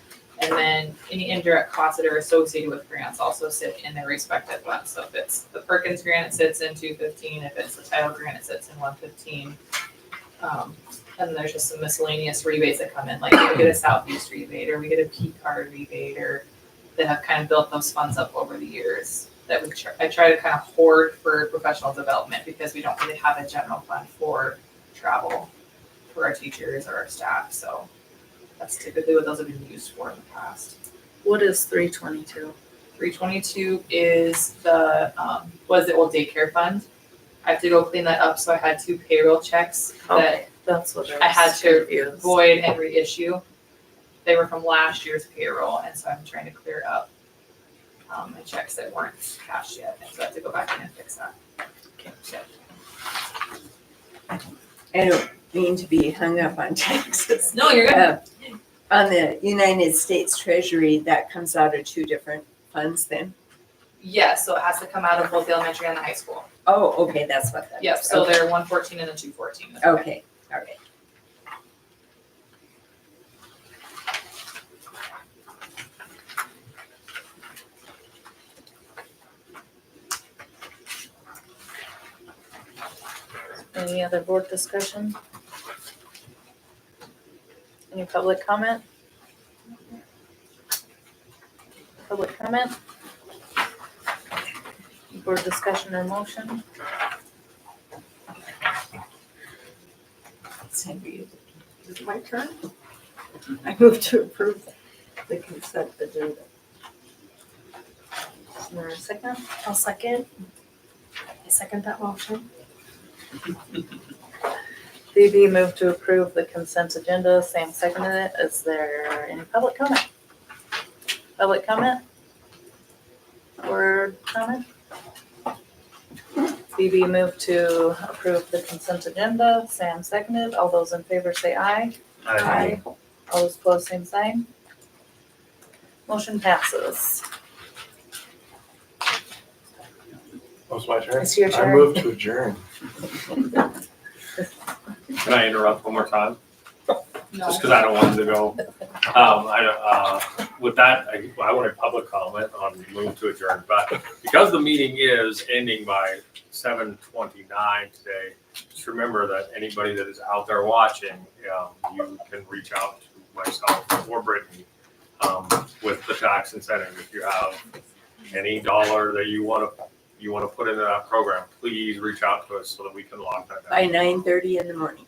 Speaker 6: And then any indirect costs that are associated with grants also sit in their respective funds. So if it's the Perkins grant, it sits in 215. If it's the title grant, it sits in 115. And then there's just some miscellaneous rebates that come in, like we get a Southeast rebate or we get a P card rebate, or that have kind of built those funds up over the years. That I try to kind of hoard for professional development because we don't really have a general fund for travel for our teachers or our staff. So that's typically what those have been used for in the past.
Speaker 3: What is 322?
Speaker 6: 322 is the was the old daycare fund. I have to go clean that up, so I had 2 payroll checks that
Speaker 3: That's what
Speaker 6: I had to
Speaker 3: confused.
Speaker 6: void and reissue. They were from last year's payroll, and so I'm trying to clear up my checks that weren't cashed yet, and so I have to go back in and fix that.
Speaker 3: Okay.
Speaker 6: Yeah.
Speaker 10: I don't mean to be hung up on taxes.
Speaker 6: No, you're good.
Speaker 10: On the United States Treasury, that comes out of 2 different funds then?
Speaker 6: Yes, so it has to come out of both the elementary and the high school.
Speaker 10: Oh, okay, that's what that is.
Speaker 6: Yep, so
Speaker 10: Okay.
Speaker 6: they're 114 and the 214.
Speaker 10: Okay, all right.
Speaker 3: Any other board discussion? Any public comment? Public comment? Board discussion or motion?
Speaker 7: Is it my turn? I move to approve the consent agenda.
Speaker 3: Is there a second?
Speaker 4: I'll second. I second that motion.
Speaker 3: Phoebe moved to approve the consent agenda, Sam seconded it. Is there any public comment? Public comment? Word comment? Phoebe moved to approve the consent agenda, Sam seconded. All those in favor say aye. All those opposed, same sign. Motion passes.
Speaker 13: Oh, it's my turn?
Speaker 3: It's your
Speaker 13: I
Speaker 3: turn.
Speaker 13: move to adjourn.
Speaker 8: Can I interrupt one more time? Just because I don't want them to go. With that, I wanted public comment on move to adjourn, but because the meeting is ending by 7:29 today, just remember that anybody that is out there watching, you can reach out to myself or Brittany with the tax incentive. If you have any dollar that you want to put into that program, please reach out to us so that we can lock that down.
Speaker 10: By 9:30 in the morning.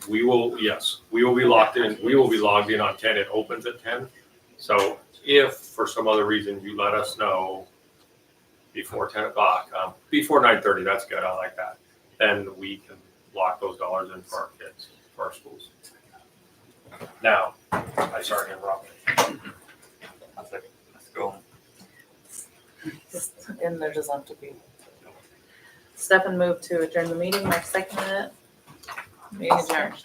Speaker 8: We will be locked in. We will be logged in on 10. It opens at 10. So if for some other reason you let us know before 10 o'clock, before 9:30, that's good. I like that. Then we can lock those dollars in for our kids, for our schools. Now, I started interrupting.
Speaker 12: Let's go.
Speaker 3: And there doesn't have to be. Stefan moved to adjourn the meeting, Mike seconded it. Meeting adjourned.